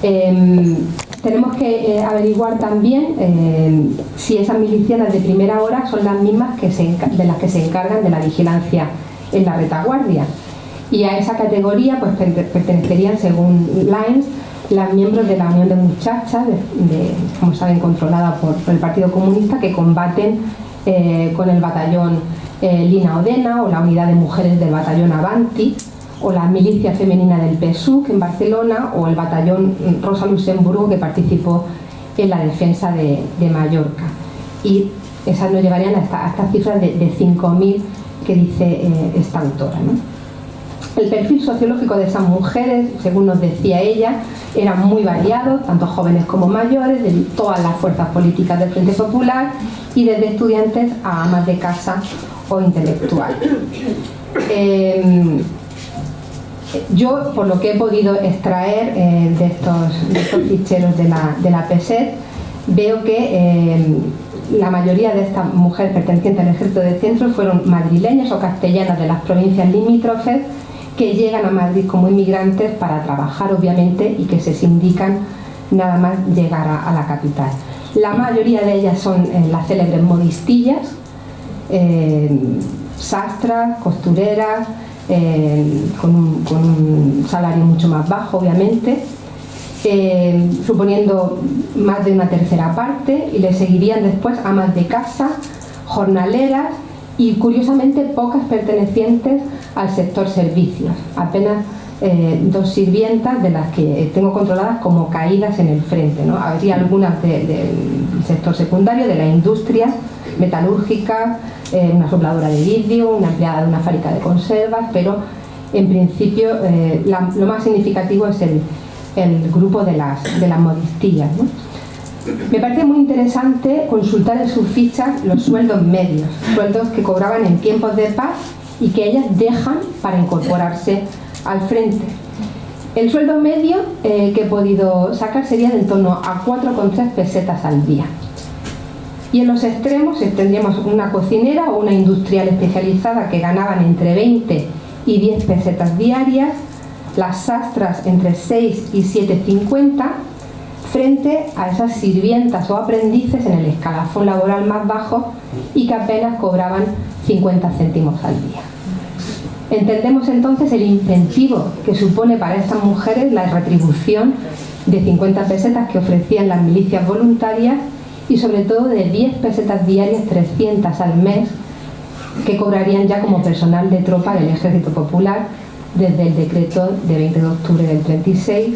Tenemos que averiguar también si esas milicianas de primera hora son las mismas de las que se encargan de la vigilancia en la retaguardia, y a esa categoría pues pertenecerían, según Lines, las miembros de la Unión de Muchachas, como saben, controlada por el Partido Comunista, que combaten con el batallón Lina Odena, o la unidad de mujeres del batallón Avanti, o la milicia femenina del PSUC en Barcelona, o el batallón Rosa Luxemburgo, que participó en la defensa de Mallorca. Y esas nos llevarían a estas cifras de 5.000 que dice esta autora, ¿no? El perfil sociológico de esas mujeres, según nos decía ella, era muy variado, tanto jóvenes como mayores, de todas las fuerzas políticas del Frente Popular y desde estudiantes a amas de casa o intelectuales. Yo, por lo que he podido extraer de estos ficheros de la PSET, veo que la mayoría de estas mujeres pertenecientes al ejército de centro fueron madrileñas o castellanas de las provincias limítrofes que llegan a Madrid como inmigrantes para trabajar, obviamente, y que se sindican nada más llegar a la capital. La mayoría de ellas son las célebres modistillas, sastras, costureras, con un salario mucho más bajo, obviamente, suponiendo más de una tercera parte, y le seguirían después amas de casa, jornaleras y, curiosamente, pocas pertenecientes al sector servicios, apenas 2 sirvientas, de las que tengo controladas como caídas en el frente, ¿no? Habría algunas del sector secundario, de la industria metalúrgica, una sopladora de vidrio, una empleada de una fábrica de conservas, pero en principio lo más significativo es el grupo de las modistillas, ¿no? Me parece muy interesante consultar en sus fichas los sueldos medios, sueldos que cobraban en tiempos de paz y que ellas dejan para incorporarse al frente. El sueldo medio que he podido sacar sería de en torno a 4,3 pesetas al día. Y en los extremos tendríamos una cocinera o una industrial especializada que ganaban entre 20 y 10 pesetas diarias, las sastras entre 6 y 7,50, frente a esas sirvientas o aprendices en el escalafón laboral más bajo y que apenas cobraban 50 céntimos al día. Entendemos entonces el incentivo que supone para estas mujeres la retribución de 50 pesetas que ofrecían las milicias voluntarias y sobre todo de 10 pesetas diarias, 300 al mes, que cobrarían ya como personal de tropa del Ejército Popular desde el decreto de 20 de octubre del 36,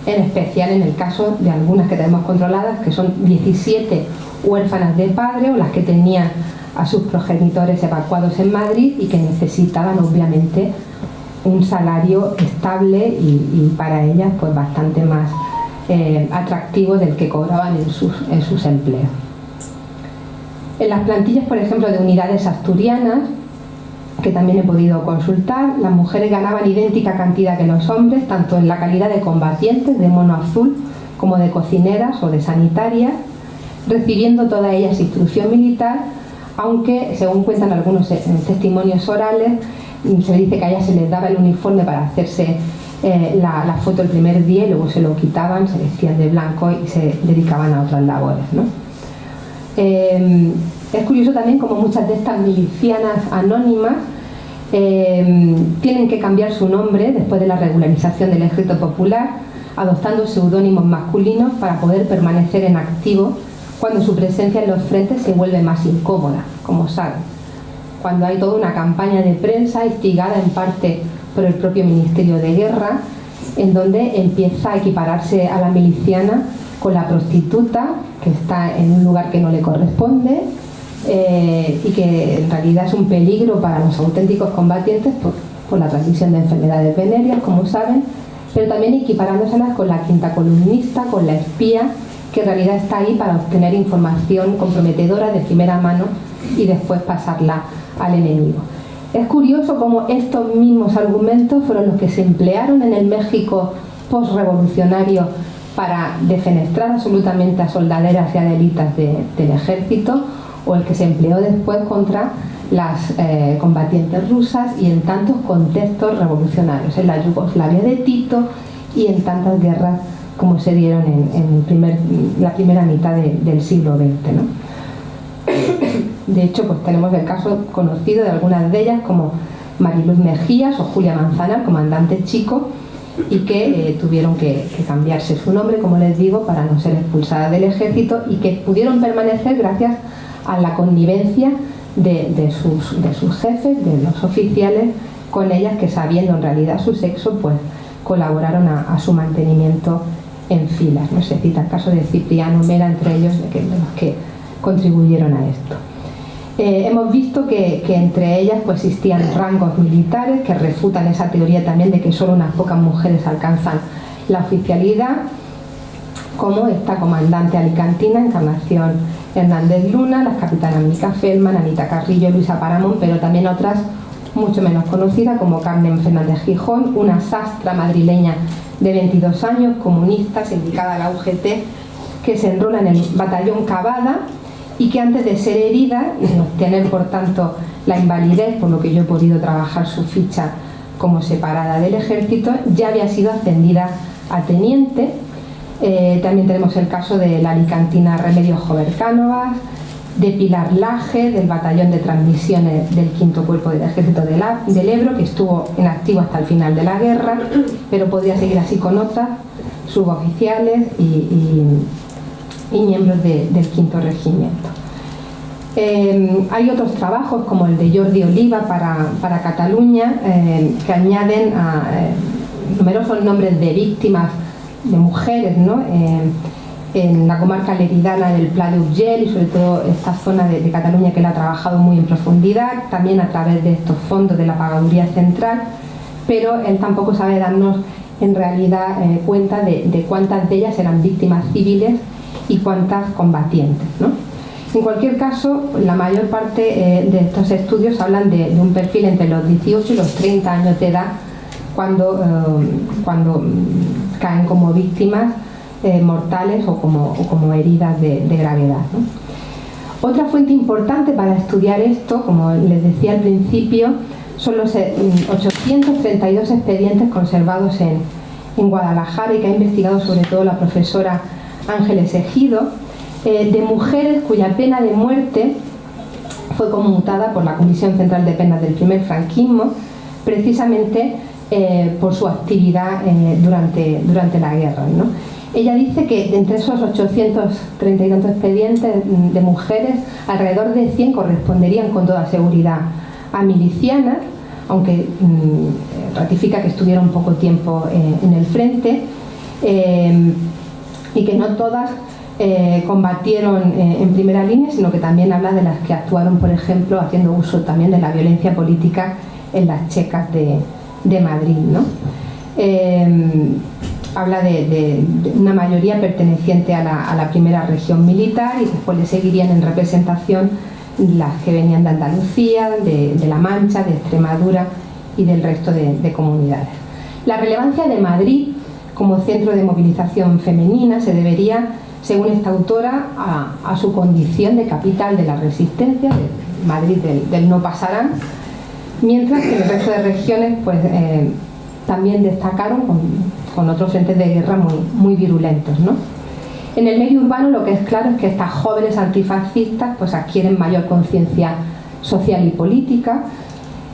en especial en el caso de algunas que tenemos controladas, que son 17 huérfanas de padre o las que tenían a sus progenitores evacuados en Madrid y que necesitaban obviamente un salario estable y para ellas pues bastante más atractivo del que cobraban en sus empleos. En las plantillas, por ejemplo, de unidades asturianas, que también he podido consultar, las mujeres ganaban idéntica cantidad que los hombres, tanto en la calidad de combatientes de mono azul como de cocineras o de sanitarias, recibiendo todas ellas instrucción militar, aunque, según cuentan algunos testimonios orales, se dice que a ellas se les daba el uniforme para hacerse la foto el primer día y luego se lo quitaban, se vestían de blanco y se dedicaban a otras labores, ¿no? Es curioso también como muchas de estas milicianas anónimas tienen que cambiar su nombre después de la regularización del Ejército Popular, adoptando seudónimos masculinos para poder permanecer en activo cuando su presencia en los frentes se vuelve más incómoda, como saben, cuando hay toda una campaña de prensa instigada en parte por el propio Ministerio de Guerra, en donde empieza a equipararse a la miliciana con la prostituta, que está en un lugar que no le corresponde y que en realidad es un peligro para los auténticos combatientes por la transmisión de enfermedades venéreas, como saben, pero también equiparándoselas con la quinta columnista, con la espía, que en realidad está ahí para obtener información comprometedora de primera mano y después pasarla al enemigo. Es curioso cómo estos mismos argumentos fueron los que se emplearon en el México postrevolucionario para defenestrar absolutamente a soldaderas y adelitas del ejército, o el que se empleó después contra las combatientes rusas y en tantos contextos revolucionarios, en la Yugoslavia de Tito y en tantas guerras como se dieron en la primera mitad del siglo XX, ¿no? De hecho, pues tenemos el caso conocido de algunas de ellas, como Mariluz Mejías o Julia Manzana, el comandante Chico, y que tuvieron que cambiarse su nombre, como les digo, para no ser expulsadas del ejército, y que pudieron permanecer gracias a la connivencia de sus jefes, de los oficiales, con ellas, que sabiendo en realidad su sexo, pues colaboraron a su mantenimiento en filas, ¿no? Se cita el caso de Cipriano Mera entre ellos, de los que contribuyeron a esto. Hemos visto que entre ellas pues, existían rangos militares que refutan esa teoría también de que solo unas pocas mujeres alcanzan la oficialidad, como esta comandante alicantina, Encarnación Hernández Luna, las capitanas Mica Feldman, Anita Carrillo, Luisa Paramón, pero también otras mucho menos conocidas como Carmen Fernández Gijón, una sastra madrileña de 22 años, comunista, sindicada a la UGT, que se enrola en el batallón Cavada y que antes de ser herida y obtener por tanto la invalidez, por lo que yo he podido trabajar su ficha como separada del ejército, ya había sido ascendida a teniente. También tenemos el caso de la alicantina Remedios Jover Cánovas, de Pilar Laje, del batallón de transmisiones del 5º Cuerpo del Ejército del Ebro, que estuvo en activo hasta el final de la guerra, pero podría seguir así con otras suboficiales y miembros del 5º Regimiento. Hay otros trabajos como el de Jordi Oliva para Cataluña, que añaden numerosos nombres de víctimas, de mujeres, ¿no? En la comarca leridana del Pla d'Urgell y sobre todo esta zona de Cataluña que él ha trabajado muy en profundidad, también a través de estos fondos de la Pagaduría Central, pero él tampoco sabe darnos en realidad cuenta de cuántas de ellas eran víctimas civiles y cuántas combatientes, ¿no? En cualquier caso, la mayor parte de estos estudios hablan de un perfil entre los 18 y los 30 años de edad cuando caen como víctimas mortales o como heridas de gravedad, ¿no? Otra fuente importante para estudiar esto, como les decía al principio, son los 832 expedientes conservados en Guadalajara y que ha investigado sobre todo la profesora Ángeles Ejido, de mujeres cuya pena de muerte fue conmutada por la Comisión Central de Penas del primer franquismo, precisamente por su actividad durante la guerra, ¿no? Ella dice que entre esos 832 expedientes de mujeres, alrededor de 100 corresponderían con toda seguridad a milicianas, aunque ratifica que estuvieron poco tiempo en el frente, y que no todas combatieron en primera línea, sino que también habla de las que actuaron, por ejemplo, haciendo uso también de la violencia política en las checas de Madrid, ¿no? Habla de una mayoría perteneciente a la primera región militar y después le seguirían en representación las que venían de Andalucía, de La Mancha, de Extremadura y del resto de comunidades. La relevancia de Madrid como centro de movilización femenina se debería, según esta autora, a su condición de capital de la resistencia, de Madrid del no pasarán, mientras que el resto de regiones pues, también destacaron con otros frentes de guerra muy virulentos, ¿no? En el medio urbano lo que es claro es que estas jóvenes antifascistas pues, adquieren mayor conciencia social y política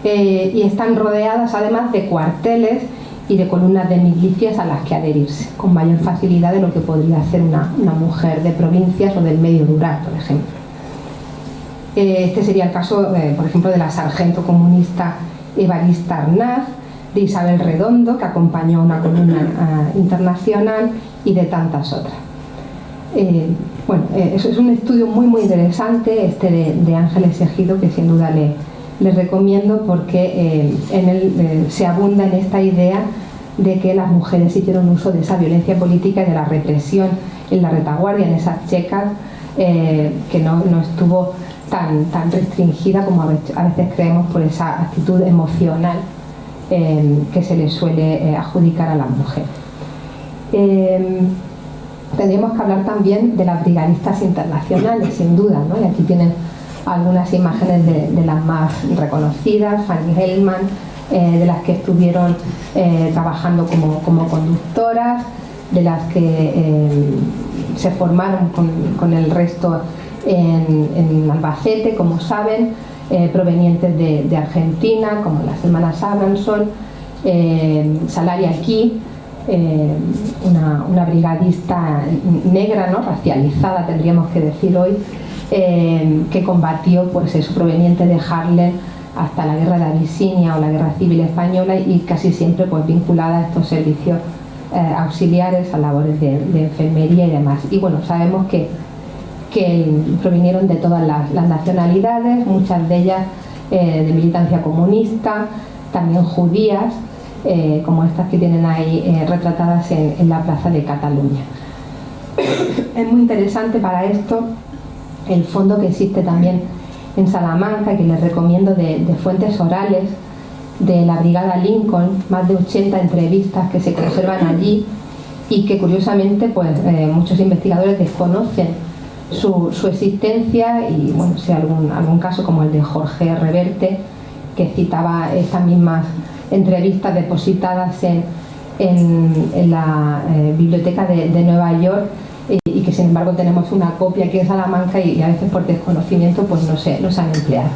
y están rodeadas además de cuarteles y de columnas de milicias a las que adherirse, con mayor facilidad de lo que podría hacer una mujer de provincias o del medio rural, por ejemplo. Este sería el caso, por ejemplo, de la sargento comunista Evarista Arnaz, de Isabel Redondo, que acompañó a una columna internacional, y de tantas otras. Eso es un estudio muy interesante, este de Ángeles Ejido, que sin duda les recomiendo porque en él se abunda en esta idea de que las mujeres hicieron uso de esa violencia política y de la represión en la retaguardia, en esas checas, que no estuvo tan restringida como a veces creemos por esa actitud emocional que se le suele adjudicar a la mujer. Tendríamos que hablar también de las brigadistas internacionales, sin duda, ¿no? Y aquí tienen algunas imágenes de las más reconocidas, Fanny Hellman, de las que estuvieron trabajando como conductoras, de las que se formaron con el resto en Albacete, como saben, provenientes de Argentina, como las hermanas Abramson, Salaria aquí, una brigadista negra, ¿no? Racializada, tendríamos que decir hoy, que combatió, pues eso, proveniente de Harlem hasta la guerra de Abisinia o la guerra civil española, y casi siempre pues vinculada a estos servicios auxiliares, a labores de enfermería y demás. Y bueno, sabemos que que provinieron de todas las nacionalidades, muchas de ellas de militancia comunista, también judías, como estas que tienen ahí retratadas en la Plaza de Cataluña. Es muy interesante para esto el fondo que existe también en Salamanca, que les recomiendo, de fuentes orales de la Brigada Lincoln, más de 80 entrevistas que se conservan allí y que curiosamente pues, muchos investigadores desconocen su existencia, y bueno, si algún caso como el de Jorge Reverte, que citaba estas mismas entrevistas depositadas en la biblioteca de Nueva York, y que sin embargo tenemos una copia aquí en Salamanca y a veces por desconocimiento pues no se han empleado.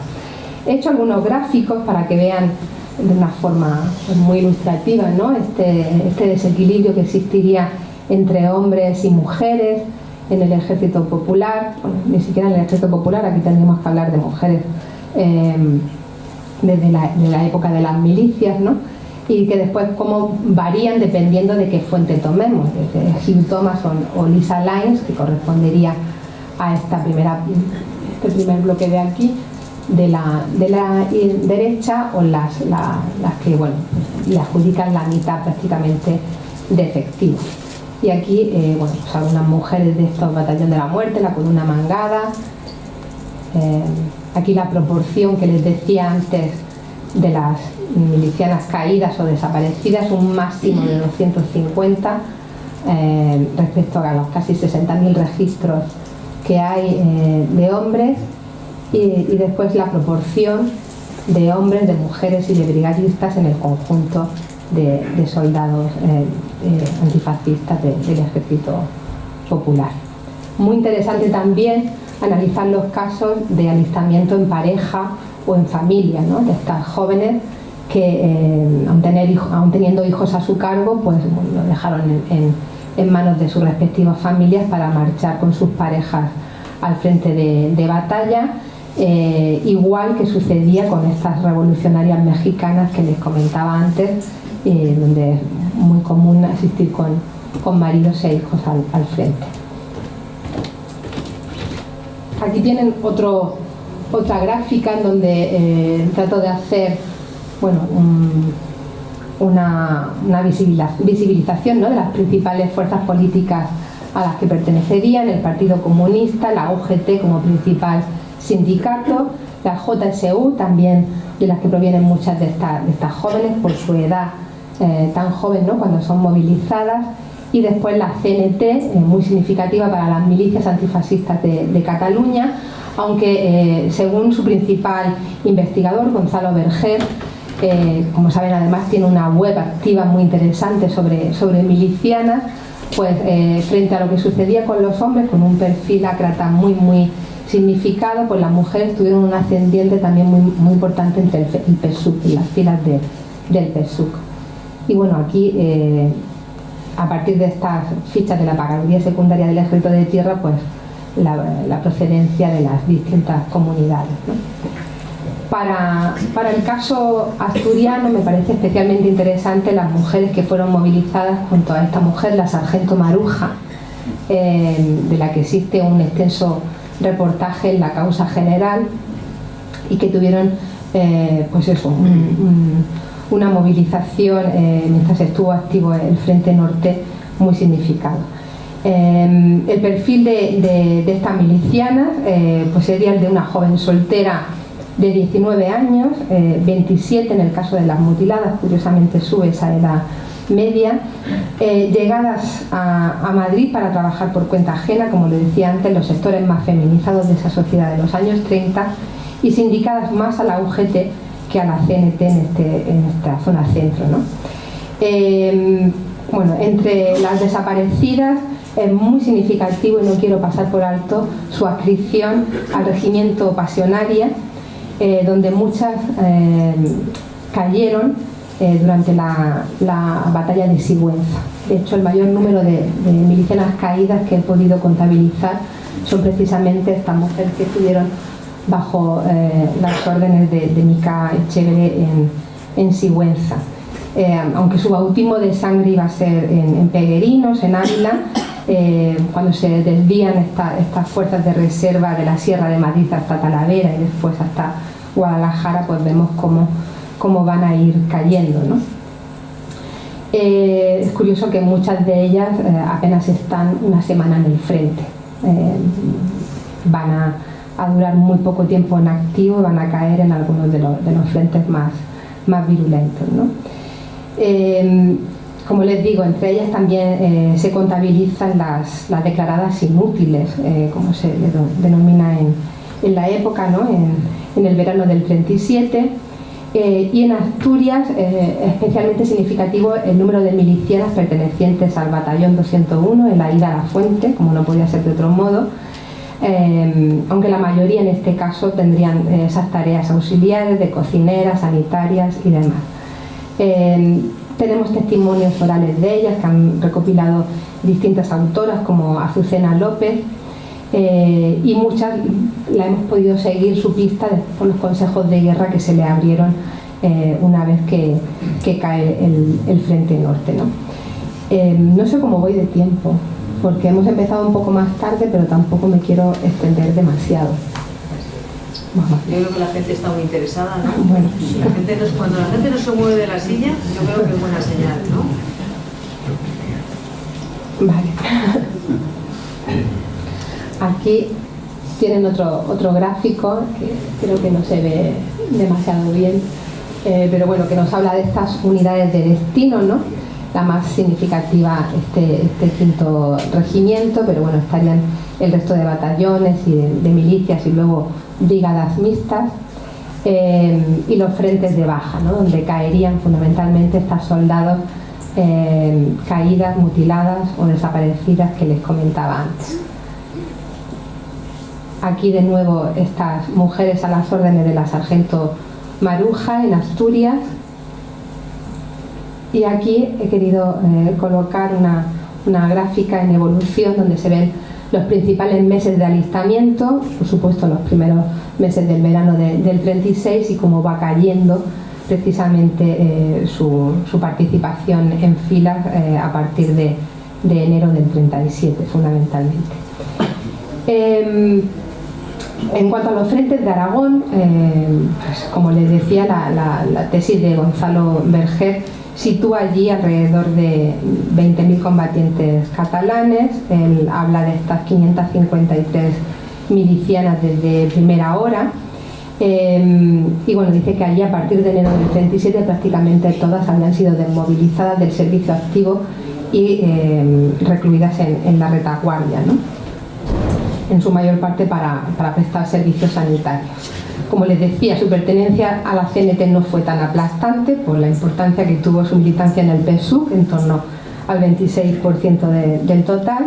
He hecho algunos gráficos para que vean de una forma pues, muy ilustrativa, ¿no? este desequilibrio que existiría entre hombres y mujeres en el ejército popular. Bueno, ni siquiera en el ejército popular, aquí tendríamos que hablar de mujeres desde la época de las milicias, ¿no? Y que después cómo varían dependiendo de qué fuente tomemos, desde Hugh Thomas o Lisa Lyons, que correspondería a este primer bloque de aquí, de la derecha, o las que bueno, le adjudican la mitad prácticamente de efectivos. Y aquí bueno, pues algunas mujeres de estos Batallón de la Muerte, la columna mangada, aquí la proporción que les decía antes de las milicianas caídas o desaparecidas, un máximo de 250 respecto a los casi 60.000 registros que hay de hombres, y después la proporción de hombres, de mujeres y de brigadistas en el conjunto de soldados antifascistas del ejército popular. Muy interesante también analizar los casos de alistamiento en pareja o en familia, ¿no? De estas jóvenes que aun teniendo hijos a su cargo, pues bueno, lo dejaron en manos de sus respectivas familias para marchar con sus parejas al frente de batalla, igual que sucedía con estas revolucionarias mexicanas que les comentaba antes, donde es muy común asistir con maridos e hijos al frente. Aquí tienen otra gráfica en donde trato de hacer bueno, una visibilización, ¿no? de las principales fuerzas políticas a las que pertenecerían: el Partido Comunista, la UGT como principal sindicato, la JSU, también de las que provienen muchas de estas jóvenes por su edad tan joven, ¿no? cuando son movilizadas, y después la CNT, muy significativa para las milicias antifascistas de Cataluña, aunque según su principal investigador, Gonzalo Berger, como saben, además tiene una web activa muy interesante sobre milicianas, pues frente a lo que sucedía con los hombres, con un perfil ácrata muy significado, pues las mujeres tuvieron un ascendiente también muy importante entre el PSUC, en las filas del PSUC. Y bueno, aquí a partir de estas fichas de la Pagaduría Secundaria del Ejército de Tierra, pues la procedencia de las distintas comunidades, ¿no? Para el caso asturiano me parece especialmente interesante las mujeres que fueron movilizadas junto a esta mujer, la sargento Maruja, de la que existe un extenso reportaje en La Causa General, y que tuvieron pues eso, una movilización mientras estuvo activo el Frente Norte muy significado. El perfil de estas milicianas pues sería el de una joven soltera de 19 años, 27 en el caso de las mutiladas, curiosamente sube esa edad media, llegadas a Madrid para trabajar por cuenta ajena, como le decía antes, los sectores más feminizados de esa sociedad de los años 30, y sindicadas más a la UGT que a la CNT en esta zona centro, ¿no? Bueno, entre las desaparecidas es muy significativo, y no quiero pasar por alto, su adscripción al regimiento Pasionaria, donde muchas cayeron durante la batalla de Sigüenza. De hecho, el mayor número de milicianas caídas que he podido contabilizar son precisamente estas mujeres que estuvieron bajo las órdenes de Mica Echevere en Sigüenza. Aunque su bautismo de sangre iba a ser en Peguerinos, en Ávila, cuando se desvían estas fuerzas de reserva de la Sierra de Madrid hasta Talavera y después hasta Guadalajara, pues vemos cómo van a ir cayendo, ¿no? Es curioso que muchas de ellas apenas están una semana en el frente, van a durar muy poco tiempo en activo y van a caer en algunos de los frentes más virulentos, ¿no? Como les digo, entre ellas también se contabilizan las declaradas inútiles, como se denomina en la época, ¿no? En el verano del 37. Y en Asturias, especialmente significativo el número de milicianas pertenecientes al batallón 201 en la ida a la Fuente, como no podía ser de otro modo, aunque la mayoría en este caso tendrían esas tareas auxiliares de cocineras, sanitarias y demás. Tenemos testimonios orales de ellas que han recopilado distintas autoras como Azucena López, y muchas la hemos podido seguir su pista por los consejos de guerra que se le abrieron una vez que cae el frente norte, ¿no? No sé cómo voy de tiempo, porque hemos empezado un poco más tarde, pero tampoco me quiero extender demasiado. Yo creo que la gente está muy interesada, ¿no? Bueno. Cuando la gente no se mueve de la silla, yo creo que es buena señal, ¿no? Vale. Aquí tienen otro gráfico que creo que no se ve demasiado bien, pero bueno, que nos habla de estas unidades de destino, ¿no? La más significativa este 5º regimiento, pero bueno, estarían el resto de batallones y de milicias y luego brigadas mixtas, y los frentes de baja, ¿no? Donde caerían fundamentalmente estas soldados caídas, mutiladas o desaparecidas que les comentaba antes. Aquí de nuevo estas mujeres a las órdenes de la sargento Maruja en Asturias, y aquí he querido colocar una gráfica en evolución donde se ven los principales meses de alistamiento, por supuesto los primeros meses del verano del 36, y cómo va cayendo precisamente su participación en filas a partir de enero del 37 fundamentalmente. En cuanto a los frentes de Aragón, pues como les decía, la tesis de Gonzalo Berger sitúa allí alrededor de 20.000 combatientes catalanes. Él habla de estas 553 milicianas desde primera hora, y bueno, dice que allí a partir de enero del 37 prácticamente todas habían sido desmovilizadas del servicio activo y recluidas en la retaguardia, ¿no? En su mayor parte para prestar servicios sanitarios. Como les decía, su pertenencia a la CNT no fue tan aplastante por la importancia que tuvo su militancia en el PSUC, en torno al 26% del total,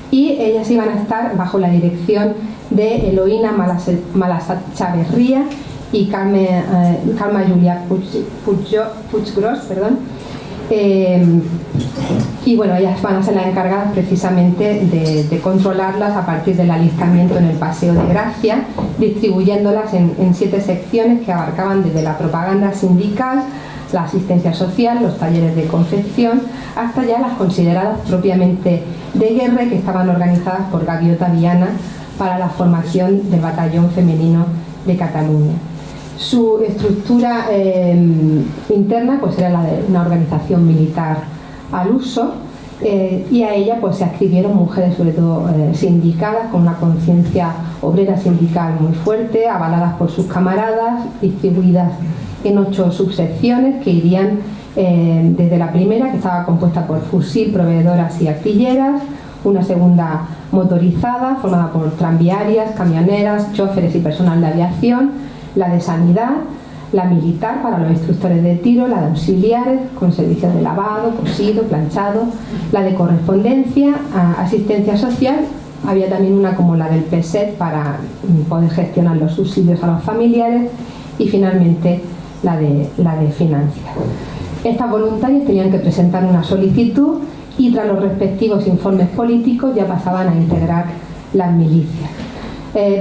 y ellas iban a estar bajo la dirección de Eloína Malassat Chaverría y Calma Julia Puiggròs, y bueno, ellas van a ser las encargadas precisamente de controlarlas a partir del alistamiento en el Paseo de Gracia, distribuyéndolas en 7 secciones que abarcaban desde la propaganda sindical, la asistencia social, los talleres de confección, hasta ya las consideradas propiamente de guerra, que estaban organizadas por Gaviota Viana para la formación del batallón femenino de Cataluña. Su estructura interna pues era la de una organización militar al uso, y a ella pues se adscribieron mujeres sobre todo sindicadas con una conciencia obrera sindical muy fuerte, avaladas por sus camaradas, distribuidas en 8 subsecciones que irían desde la primera, que estaba compuesta por fusil, proveedoras y artilleras, una segunda motorizada formada por tranviarias, camioneras, choferes y personal de aviación, la de sanidad, la militar para los instructores de tiro, la de auxiliares con servicios de lavado, cosido, planchado, la de correspondencia, asistencia social. Había también una como la del PSET para poder gestionar los subsidios a los familiares, y finalmente la de finanzas. Estas voluntarias tenían que presentar una solicitud y tras los respectivos informes políticos ya pasaban a integrar las milicias.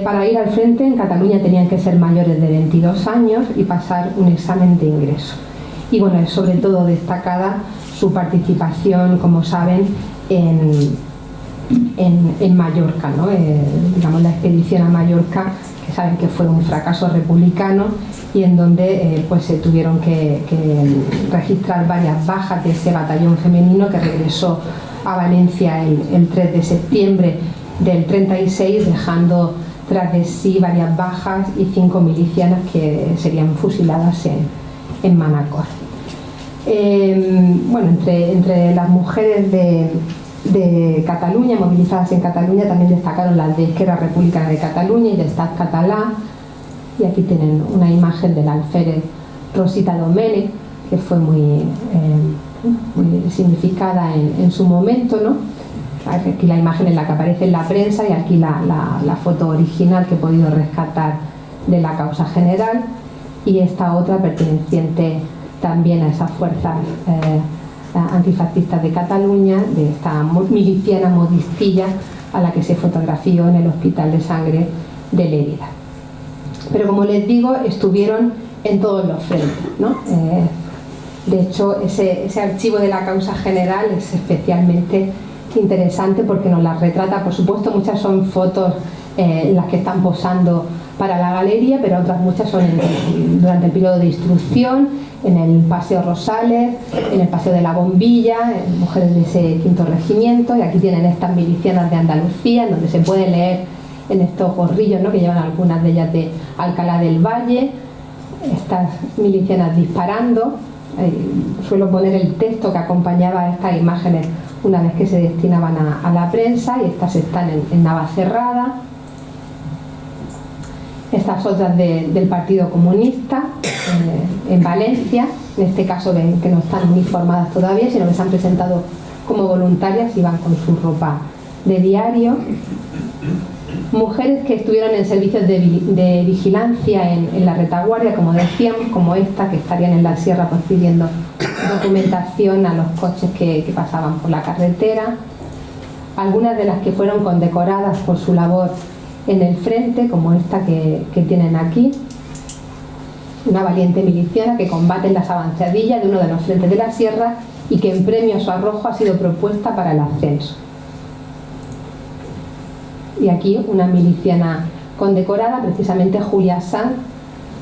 Para ir al frente en Cataluña tenían que ser mayores de 22 años y pasar un examen de ingreso. Y bueno, es sobre todo destacada su participación, como saben, en en Mallorca, ¿no? Digamos la expedición a Mallorca, que saben que fue un fracaso republicano y en donde pues se tuvieron que registrar varias bajas de ese batallón femenino que regresó a Valencia el 3 de septiembre del 36, dejando tras de sí varias bajas y 5 milicianas que serían fusiladas en Manacor. Bueno, entre las mujeres de Cataluña, movilizadas en Cataluña, también destacaron las de Esquerra Republicana de Cataluña y de Estat Català, y aquí tienen una imagen del alférez Rosita Domènech, que fue muy significada en su momento, ¿no? Aquí la imagen en la que aparece en la prensa y aquí la foto original que he podido rescatar de la causa general, y esta otra perteneciente también a esas fuerzas antifascistas de Cataluña, de esta miliciana modistilla a la que se fotografió en el Hospital de Sangre de Lérida. Pero como les digo, estuvieron en todos los frentes, ¿no? De hecho, ese archivo de la causa general es especialmente interesante porque nos las retrata. Por supuesto, muchas son fotos en las que están posando para la galería, pero otras muchas son durante el periodo de instrucción, en el Paseo Rosales, en el Paseo de la Bombilla, mujeres de ese 5º regimiento, y aquí tienen estas milicianas de Andalucía, en donde se puede leer en estos gorrillos, ¿no?, que llevan algunas de ellas de Alcalá del Valle, estas milicianas disparando. Suelo poner el texto que acompañaba a estas imágenes una vez que se destinaban a la prensa, y estas están en Navacerrada. Estas otras del Partido Comunista en Valencia, en este caso ven que no están uniformadas todavía, sino que se han presentado como voluntarias y van con su ropa de diario. Mujeres que estuvieron en servicios de vigilancia en la retaguardia, como decíamos, como esta, que estarían en la sierra pues pidiendo documentación a los coches que pasaban por la carretera. Algunas de las que fueron condecoradas por su labor en el frente, como esta que tienen aquí, una valiente miliciana que combate en las avanzadillas de uno de los frentes de la sierra y que en premio a su arrojo ha sido propuesta para el ascenso. Y aquí una miliciana condecorada, precisamente Julia Sanz,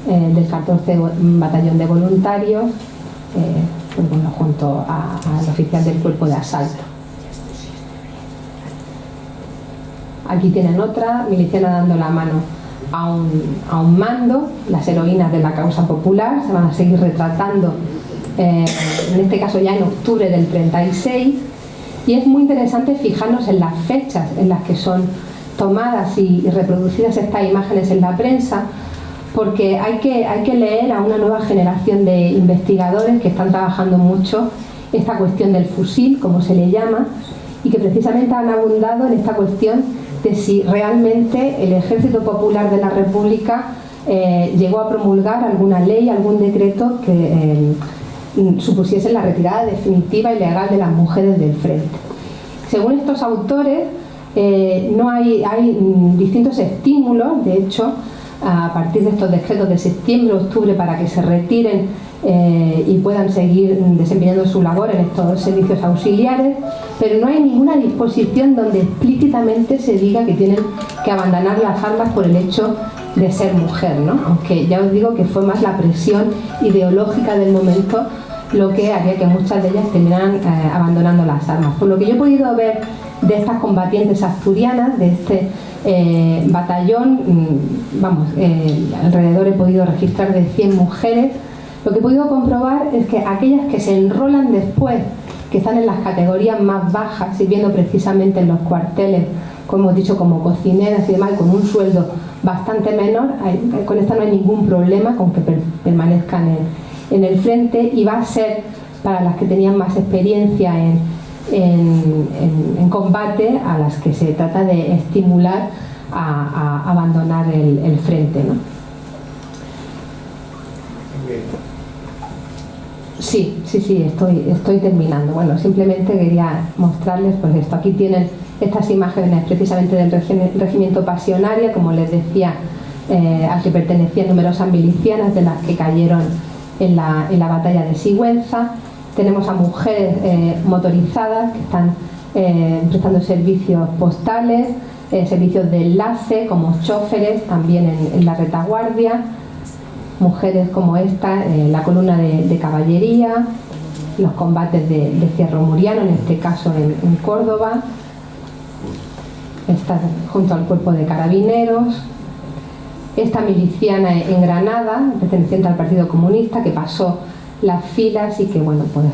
del 14 Batallón de Voluntarios, pues bueno, junto al oficial del cuerpo de asalto. Aquí tienen otra miliciana dando la mano a un mando. Las heroínas de la causa popular se van a seguir retratando, en este caso ya en octubre del 36, y es muy interesante fijarnos en las fechas en las que son tomadas y reproducidas estas imágenes en la prensa, porque hay que leer a una nueva generación de investigadores que están trabajando mucho esta cuestión del fusil, como se le llama, y que precisamente han abundado en esta cuestión de si realmente el Ejército Popular de la República llegó a promulgar alguna ley, algún decreto que supusiese la retirada definitiva y legal de las mujeres del frente. Según estos autores, no hay distintos estímulos, de hecho, a partir de estos decretos de septiembre-octubre para que se retiren y puedan seguir desempeñando su labor en estos servicios auxiliares, pero no hay ninguna disposición donde explícitamente se diga que tienen que abandonar las armas por el hecho de ser mujer, ¿no? Aunque ya os digo que fue más la presión ideológica del momento lo que haría que muchas de ellas terminaran abandonando las armas. Por lo que yo he podido ver de estas combatientes asturianas, de este batallón, alrededor he podido registrar de 100 mujeres. Lo que he podido comprobar es que aquellas que se enrolan después, que están en las categorías más bajas, sirviendo precisamente en los cuarteles, como hemos dicho, como cocineras y demás, con un sueldo bastante menor, con esta no hay ningún problema con que permanezcan en el frente, y va a ser para las que tenían más experiencia en combate, a las que se trata de estimular a abandonar el frente, ¿no? Sí, estoy terminando. Bueno, simplemente quería mostrarles pues esto. Aquí tienen estas imágenes precisamente del regimiento Pasionaria, como les decía, al que pertenecían numerosas milicianas de las que cayeron en la batalla de Sigüenza. Tenemos a mujeres motorizadas que están prestando servicios postales, servicios de enlace como choferes también en la retaguardia, mujeres como esta, la columna de caballería, los combates de Cierro Muriano, en este caso en Córdoba, está junto al cuerpo de carabineros, esta miliciana en Granada, perteneciente al Partido Comunista, que pasó las filas y que bueno, pues,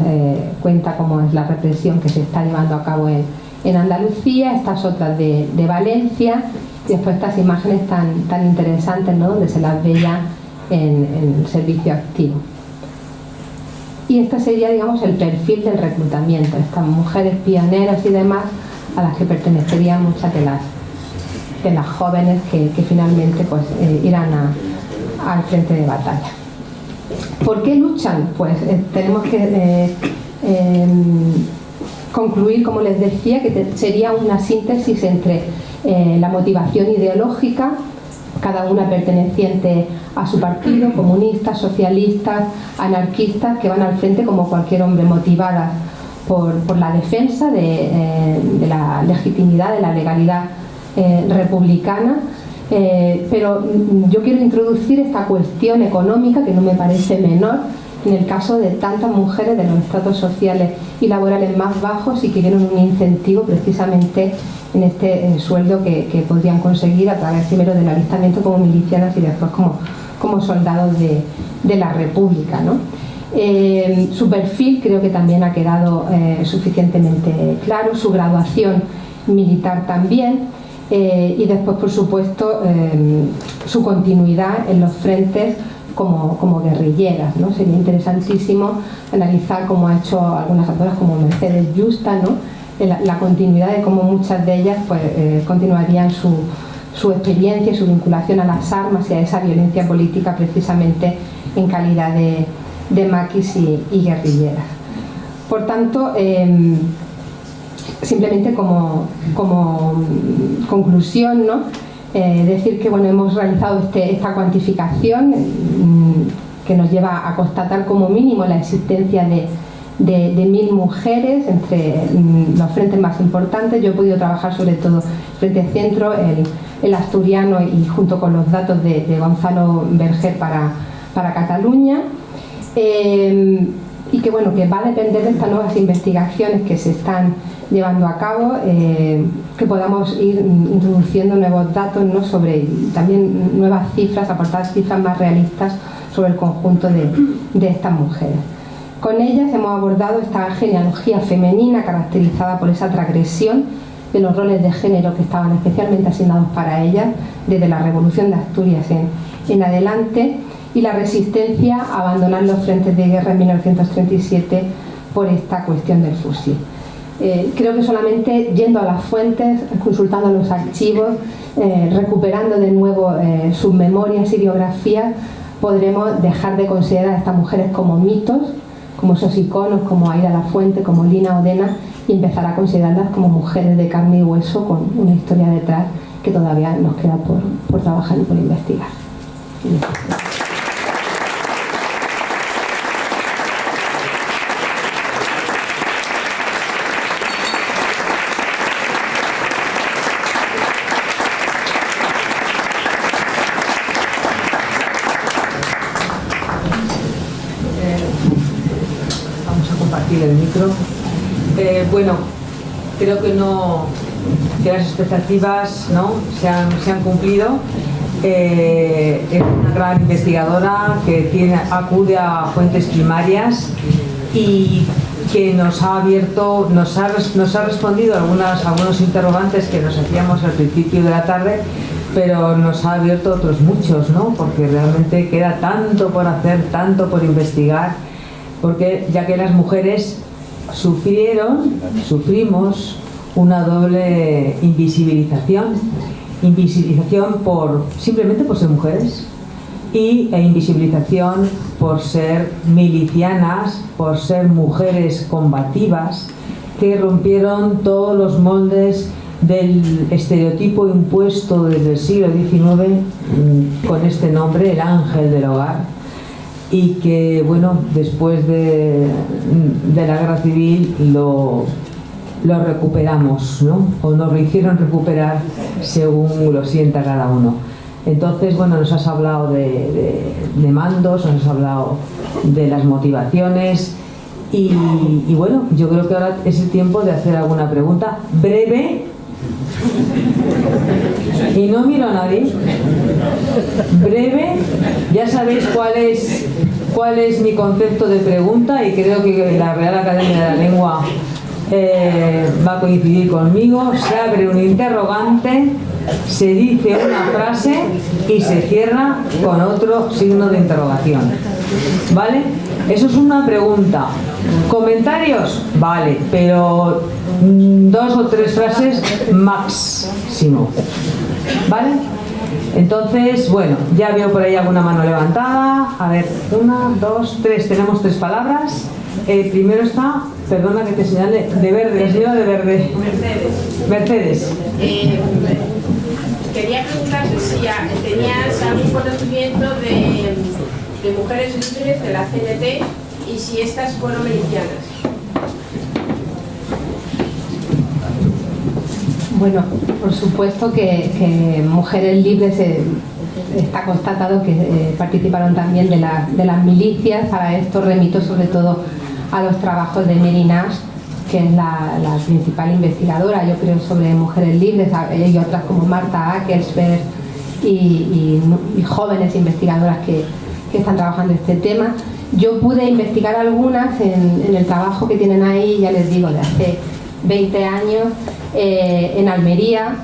cuenta cómo es la represión que se está llevando a cabo en Andalucía, estas otras de Valencia, y después estas imágenes tan interesantes, ¿no?, donde se las veía en servicio activo. Y este sería, digamos, el perfil del reclutamiento, estas mujeres pioneras y demás, a las que pertenecerían muchas de las jóvenes que finalmente pues, irán al frente de batalla. ¿Por qué luchan? Pues tenemos que concluir, como les decía, que sería una síntesis entre la motivación ideológica, cada una perteneciente a su partido, comunistas, socialistas, anarquistas, que van al frente como cualquier hombre, motivadas por la defensa de la legitimidad, de la legalidad republicana, pero yo quiero introducir esta cuestión económica que no me parece menor en el caso de tantas mujeres de los estratos sociales y laborales más bajos y que vieron un incentivo precisamente en este sueldo que podrían conseguir a través primero del alistamiento como milicianas y después como soldados de la República, ¿no? Su perfil creo que también ha quedado suficientemente claro, su graduación militar también, y después por supuesto su continuidad en los frentes como guerrilleras, ¿no? Sería interesantísimo analizar cómo ha hecho algunas autoras como Mercedes Yusta, ¿no?, la continuidad de cómo muchas de ellas pues, continuarían su experiencia y su vinculación a las armas y a esa violencia política precisamente en calidad de maquis y guerrilleras. Por tanto, simplemente como conclusión, ¿no?, decir que bueno, hemos realizado esta cuantificación que nos lleva a constatar como mínimo la existencia de 1000 mujeres entre los frentes más importantes. Yo he podido trabajar sobre todo el Frente Centro, el asturiano y junto con los datos de Gonzalo Berger para Cataluña, y que bueno, que va a depender de estas nuevas investigaciones que se están llevando a cabo, que podamos ir introduciendo nuevos datos, ¿no?, sobre también nuevas cifras, aportar cifras más realistas sobre el conjunto de estas mujeres. Con ellas hemos abordado esta genealogía femenina caracterizada por esa transgresión de los roles de género que estaban especialmente asignados para ellas desde la Revolución de Asturias en adelante, y la resistencia a abandonar los frentes de guerra en 1937 por esta cuestión del fusil. Creo que solamente yendo a las fuentes, consultando los archivos, recuperando de nuevo sus memorias y biografías, podremos dejar de considerar a estas mujeres como mitos, como esos iconos como Aida Lafuente, como Lina Odena, y empezar a considerarlas como mujeres de carne y hueso con una historia detrás que todavía nos queda por trabajar y por investigar. El micro. Bueno, creo que las expectativas, ¿no?, se han cumplido. Es una gran investigadora que acude a fuentes primarias y que nos ha abierto, nos ha respondido algunos interrogantes que nos hacíamos al principio de la tarde, pero nos ha abierto otros muchos, ¿no?, porque realmente queda tanto por hacer, tanto por investigar, porque ya que las mujeres sufrimos una doble invisibilización simplemente por ser mujeres e invisibilización por ser milicianas, por ser mujeres combativas que rompieron todos los moldes del estereotipo impuesto desde el siglo XIX con este nombre, el ángel del hogar, y que bueno, después de la guerra civil lo recuperamos, ¿no? O nos lo hicieron recuperar según lo sienta cada uno. Entonces, bueno, nos has hablado de mandos, nos has hablado de las motivaciones y bueno, yo creo que ahora es el tiempo de hacer alguna pregunta breve y no miro a nadie. Breve, ya sabéis cuál es mi concepto de pregunta y creo que la Real Academia de la Lengua va a coincidir conmigo. Se abre un interrogante, se dice una frase y se cierra con otro signo de interrogación. ¿Vale? Eso es una pregunta. ¿Comentarios? Vale, pero 2 o 3 frases máximo. ¿Vale? Entonces, bueno, ya veo por ahí alguna mano levantada. A ver, 1, 2, 3. Tenemos 3 palabras. Primero está, perdona que te señale, de verde, la señora de verde. Mercedes. Quería preguntarte si tenías algún conocimiento de mujeres líderes de la CNT y si estas fueron milicianas. Bueno, por supuesto que mujeres libres está constatado que participaron también de las milicias. Para esto remito sobre todo a los trabajos de Mary Nash, que es la principal investigadora, yo creo, sobre mujeres libres, y otras como Marta Ackelsberg y jóvenes investigadoras que están trabajando este tema. Yo pude investigar algunas en el trabajo que tienen ahí, ya les digo, de hace 20 años, en Almería.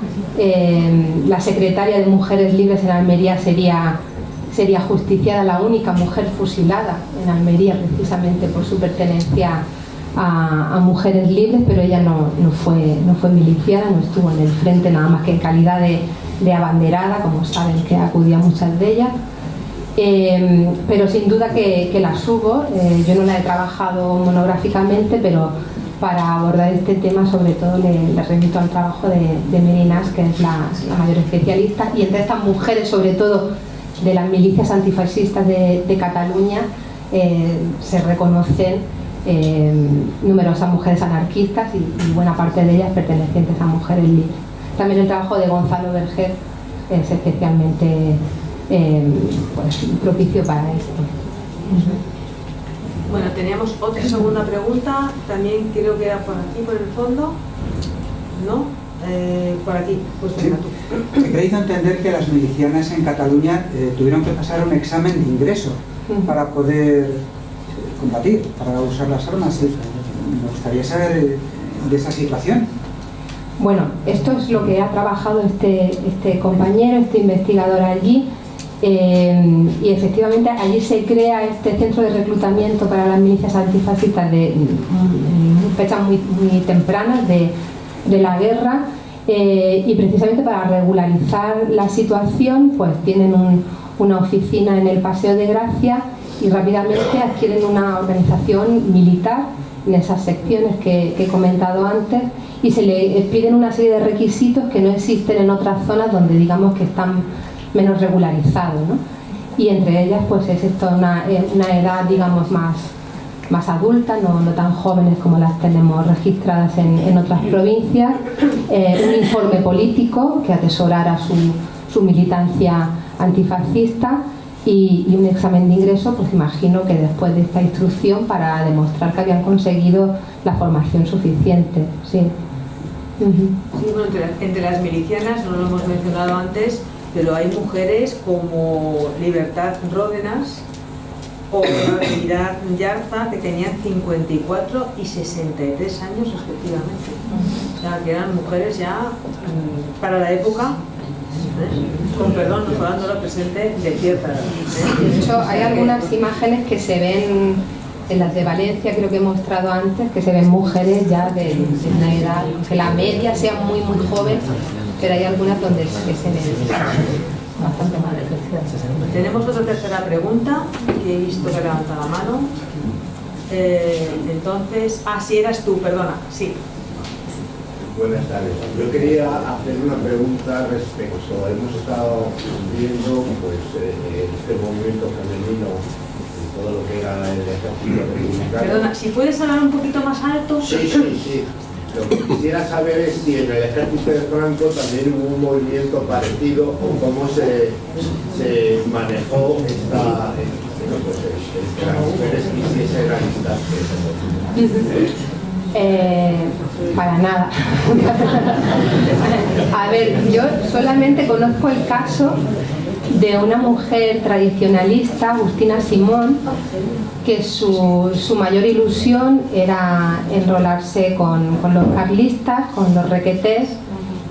La secretaria de Mujeres Libres en Almería sería justiciada, la única mujer fusilada en Almería, precisamente por su pertenencia a Mujeres Libres, pero ella no fue miliciana, no estuvo en el frente nada más que en calidad de abanderada, como saben que acudía a muchas de ellas. Pero sin duda que las hubo. Yo no la he trabajado monográficamente, pero para abordar este tema sobre todo le remito al trabajo de Mary Nash, que es la mayor especialista, y entre estas mujeres, sobre todo de las milicias antifascistas de Cataluña, se reconocen numerosas mujeres anarquistas y buena parte de ellas pertenecientes a Mujeres Libres. También el trabajo de Gonzalo Berger es especialmente pues, propicio para esto. Bueno, teníamos otra segunda pregunta, también creo que era por aquí, por el fondo, ¿no? Por aquí, pues venga tú. He creído entender que las milicianas en Cataluña tuvieron que pasar un examen de ingreso para poder combatir, para usar las armas. Me gustaría saber de esa situación. Bueno, esto es lo que ha trabajado este compañero, este investigador allí. Y efectivamente allí se crea este centro de reclutamiento para las milicias antifascistas de fechas muy tempranas de la guerra, y precisamente para regularizar la situación pues tienen una oficina en el Paseo de Gracia y rápidamente adquieren una organización militar en esas secciones que he comentado antes, y se les piden una serie de requisitos que no existen en otras zonas donde digamos que están menos regularizados, ¿no? Y entre ellas pues es esto una edad digamos más adulta, no tan jóvenes como las tenemos registradas en otras provincias, un informe político que atesorara su militancia antifascista y un examen de ingreso, pues imagino que después de esta instrucción para demostrar que habían conseguido la formación suficiente. Sí. Sí, bueno, entre las milicianas, no lo hemos mencionado antes, pero hay mujeres como Libertad Ródenas o Natividad Yarza, que tenían 54 y 63 años respectivamente. O sea, que eran mujeres ya para la época, con perdón, no hablando la presente, de cierta edad. De hecho, hay algunas imágenes que se ven en las de Valencia, creo que he mostrado antes, que se ven mujeres ya de una edad, que la media sea muy joven, pero hay algunas donde se ven bastante mal. Tenemos otra tercera pregunta, que he visto que levanta la mano. Entonces, sí, eras tú, perdona, sí. Buenas tardes. Yo quería hacer una pregunta respecto, hemos estado viendo pues, este movimiento femenino y todo lo que era el ejército republicano. Perdona, si puedes hablar un poquito más alto. Sí. Lo que quisiera saber es si en el ejército de Franco también hubo un movimiento parecido o cómo se manejó esta, que las mujeres quisiesen alistarse. Para nada. A ver, yo solamente conozco el caso de una mujer tradicionalista, Agustina Simón, que su mayor ilusión era enrolarse con los carlistas, con los requetés,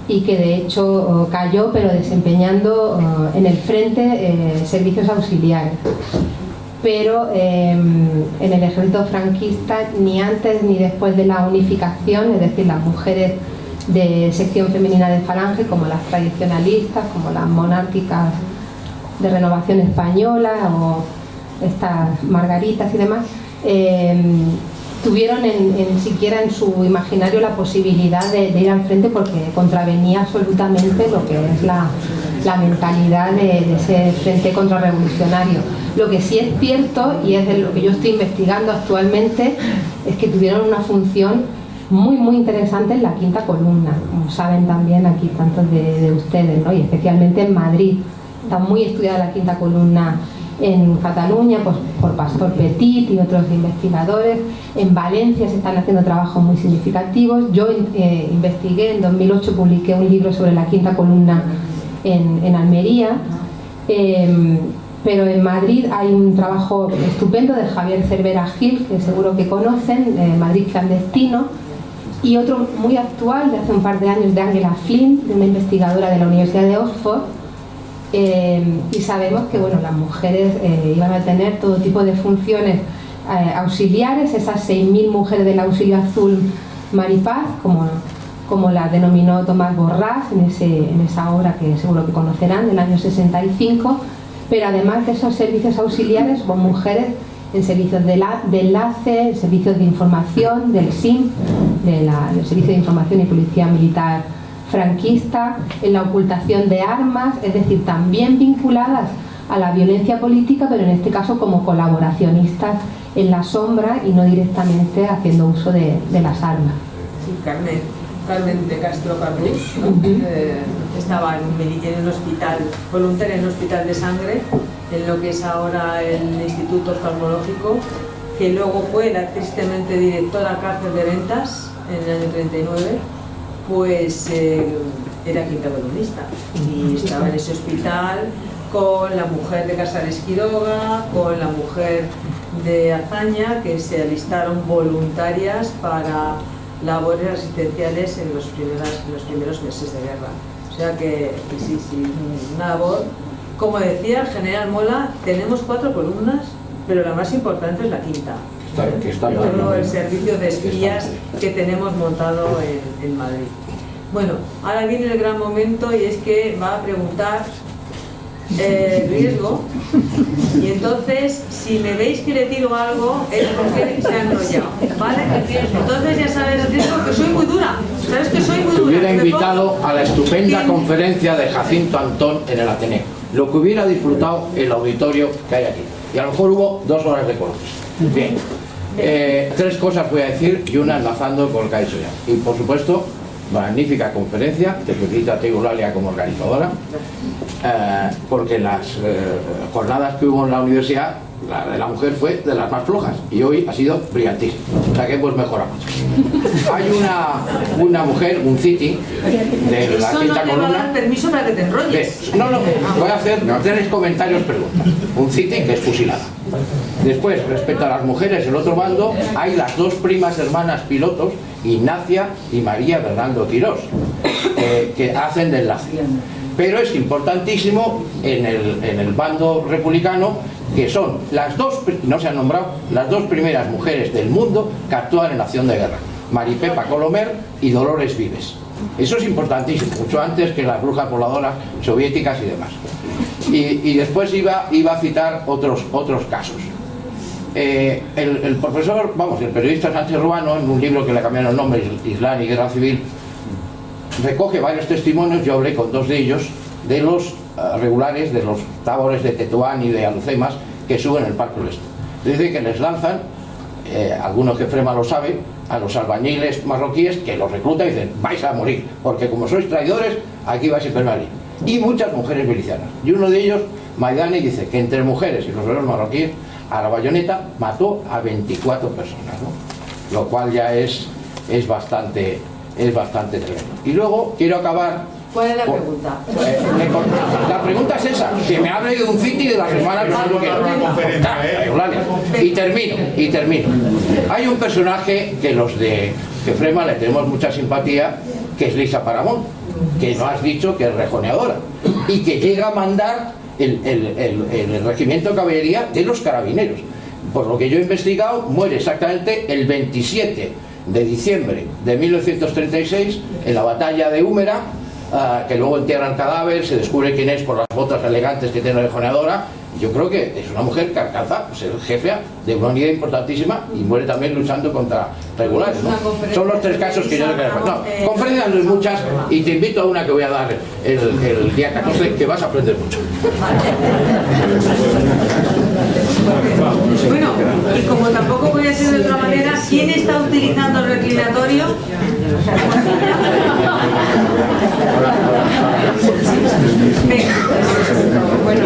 y que de hecho cayó, pero desempeñando en el frente servicios auxiliares. Pero en el ejército franquista, ni antes ni después de la unificación, es decir, las mujeres de sección femenina de Falange, como las tradicionalistas, como las monárquicas de Renovación Española o estas Margaritas y demás, tuvieron siquiera en su imaginario la posibilidad de ir al frente, porque contravenía absolutamente lo que es la mentalidad de ese frente contrarrevolucionario. Lo que sí es cierto, y es de lo que yo estoy investigando actualmente, es que tuvieron una función muy interesante en la quinta columna, como saben también aquí tantos de ustedes, ¿no? Y especialmente en Madrid. Está muy estudiada la quinta columna en Cataluña, pues, por Pastor Petit y otros investigadores. En Valencia se están haciendo trabajos muy significativos. Yo investigué, en 2008 publiqué un libro sobre la quinta columna en Almería, pero en Madrid hay un trabajo estupendo de Javier Cervera Gil, que seguro que conocen, Madrid clandestino, y otro muy actual de hace un par de años, de Angela Flynn, de una investigadora de la Universidad de Oxford. Y sabemos que, bueno, las mujeres iban a tener todo tipo de funciones auxiliares, esas 6.000 mujeres del Auxilio Azul Maripaz, como la denominó Tomás Borrás en esa obra que seguro que conocerán, del año 65, pero además de esos servicios auxiliares hubo mujeres en servicios de enlace, en servicios de información, del SIM, del Servicio de Información y Policía Militar franquista, en la ocultación de armas, es decir, también vinculadas a la violencia política, pero en este caso como colaboracionistas en la sombra y no directamente haciendo uso de las armas. Sí, Carmen de Castro Carbús, ¿no? Estaba en un hospital, voluntaria en un hospital de sangre, en lo que es ahora el Instituto Oftalmológico, que luego fue la tristemente directora cárcel de Ventas en el año 39, pues era quinta columnista y estaba en ese hospital con la mujer de Casares Quiroga, con la mujer de Azaña, que se alistaron voluntarias para labores asistenciales en los primeros meses de guerra. O sea que sí, una labor. Como decía el general Mola, tenemos 4 columnas, pero la más importante es la quinta. Todo el servicio de espías que tenemos montado en Madrid. Bueno, ahora viene el gran momento, y es que va a preguntar Riesgo, y entonces si me veis que le tiro algo es porque se ha enrollado, ¿vale? Entonces ya sabes, Riesgo, que soy muy dura. ¿Sabes que soy muy dura? Te hubiera invitado a la estupenda conferencia de Jacinto Antón en el Ateneo, lo que hubiera disfrutado el auditorio que hay aquí, y a lo mejor hubo 2 horas de colores. Bien, 3 cosas voy a decir, y una enlazando con lo que ha dicho ya. Y por supuesto, magnífica conferencia, te felicito a ti, Eulalia, como organizadora, porque las jornadas que hubo en la universidad, la de la mujer fue de las más flojas, y hoy ha sido brillantísima, o sea que pues mejoramos. Hay una mujer, un city de la quinta columna. Eso no te va a dar permiso para que te enrolles. No, voy a hacer 3 comentarios, preguntas. Un city que es fusilada. Después, respecto a las mujeres, el otro bando, hay las 2 primas hermanas pilotos, Ignacia y María Bernardo Quirós, que hacen de enlace. Pero es importantísimo en el bando republicano, que son las 2, no se han nombrado, las 2 primeras mujeres del mundo que actúan en acción de guerra: Maripepa Colomer y Dolores Vives. Eso es importantísimo, mucho antes que las brujas voladoras soviéticas y demás. Y después iba a citar otros casos. El profesor, el periodista Sánchez Ruano, en un libro que le cambiaron el nombre, Islam y Guerra Civil, recoge varios testimonios. Yo hablé con 2 de ellos, de los regulares, de los tábores de Tetuán y de Alhucemas, que suben el Parque Oeste. Dice que les lanzan, algunos que Frema lo sabe, a los albañiles marroquíes que los reclutan y dicen, vais a morir, porque como sois traidores, aquí vais a permanecer. Y muchas mujeres milicianas. Y uno de ellos, Maidani, dice que entre mujeres y los obreros marroquíes, a la bayoneta mató a 24 personas, ¿no? Lo cual ya es bastante tremendo. Y luego quiero acabar. ¿Cuál es la pregunta? La pregunta es esa, que me hable de un City de las hermanas y termino. Hay un personaje que los de Frema le tenemos mucha simpatía, que es Lisa Paramón, que no has dicho que es rejoneadora y que llega a mandar el regimiento de caballería de los carabineros. Por lo que yo he investigado, muere exactamente el 27 de diciembre de 1936 en la batalla de Úmera, que luego entierran el cadáver, se descubre quién es por las botas elegantes que tiene la rejoneadora. Yo creo que es una mujer que alcanza a ser jefe de una unidad importantísima y muere también luchando contra regulares, ¿no? Son los 3 casos que yo creo que... No, conferencias no hay muchas, y te invito a una que voy a dar el día 14, que vas a aprender mucho. Bueno, y como tampoco puede ser de otra manera, ¿quién está utilizando el reclinatorio? Bueno,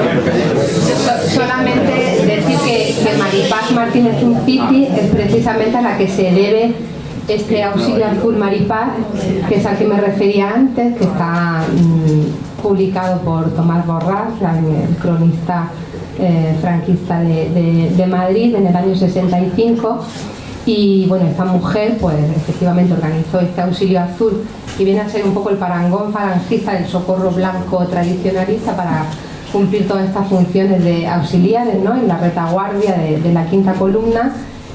solamente decir que Maripaz Martínez Unciti es precisamente a la que se debe este auxilio al Full Maripaz, que es al que me refería antes, que está publicado por Tomás Borrás, el cronista franquista de Madrid, en el año 65. Y bueno, esta mujer pues efectivamente organizó este auxilio azul, que viene a ser un poco el parangón falangista del socorro blanco tradicionalista, para cumplir todas estas funciones de auxiliares, ¿no? En la retaguardia de la quinta columna.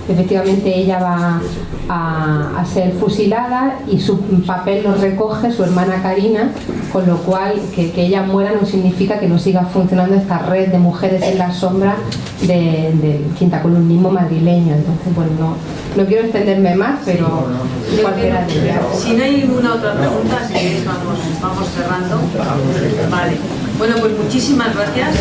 Efectivamente ella va a ser fusilada y su papel lo recoge su hermana Karina, con lo cual que ella muera no significa que no siga funcionando esta red de mujeres en la sombra del quintacolumnismo madrileño. Entonces, bueno, no quiero extenderme más, pero cualquiera de ellas. Si no hay ninguna otra pregunta, si queréis vamos cerrando. Vale. Bueno, pues muchísimas gracias.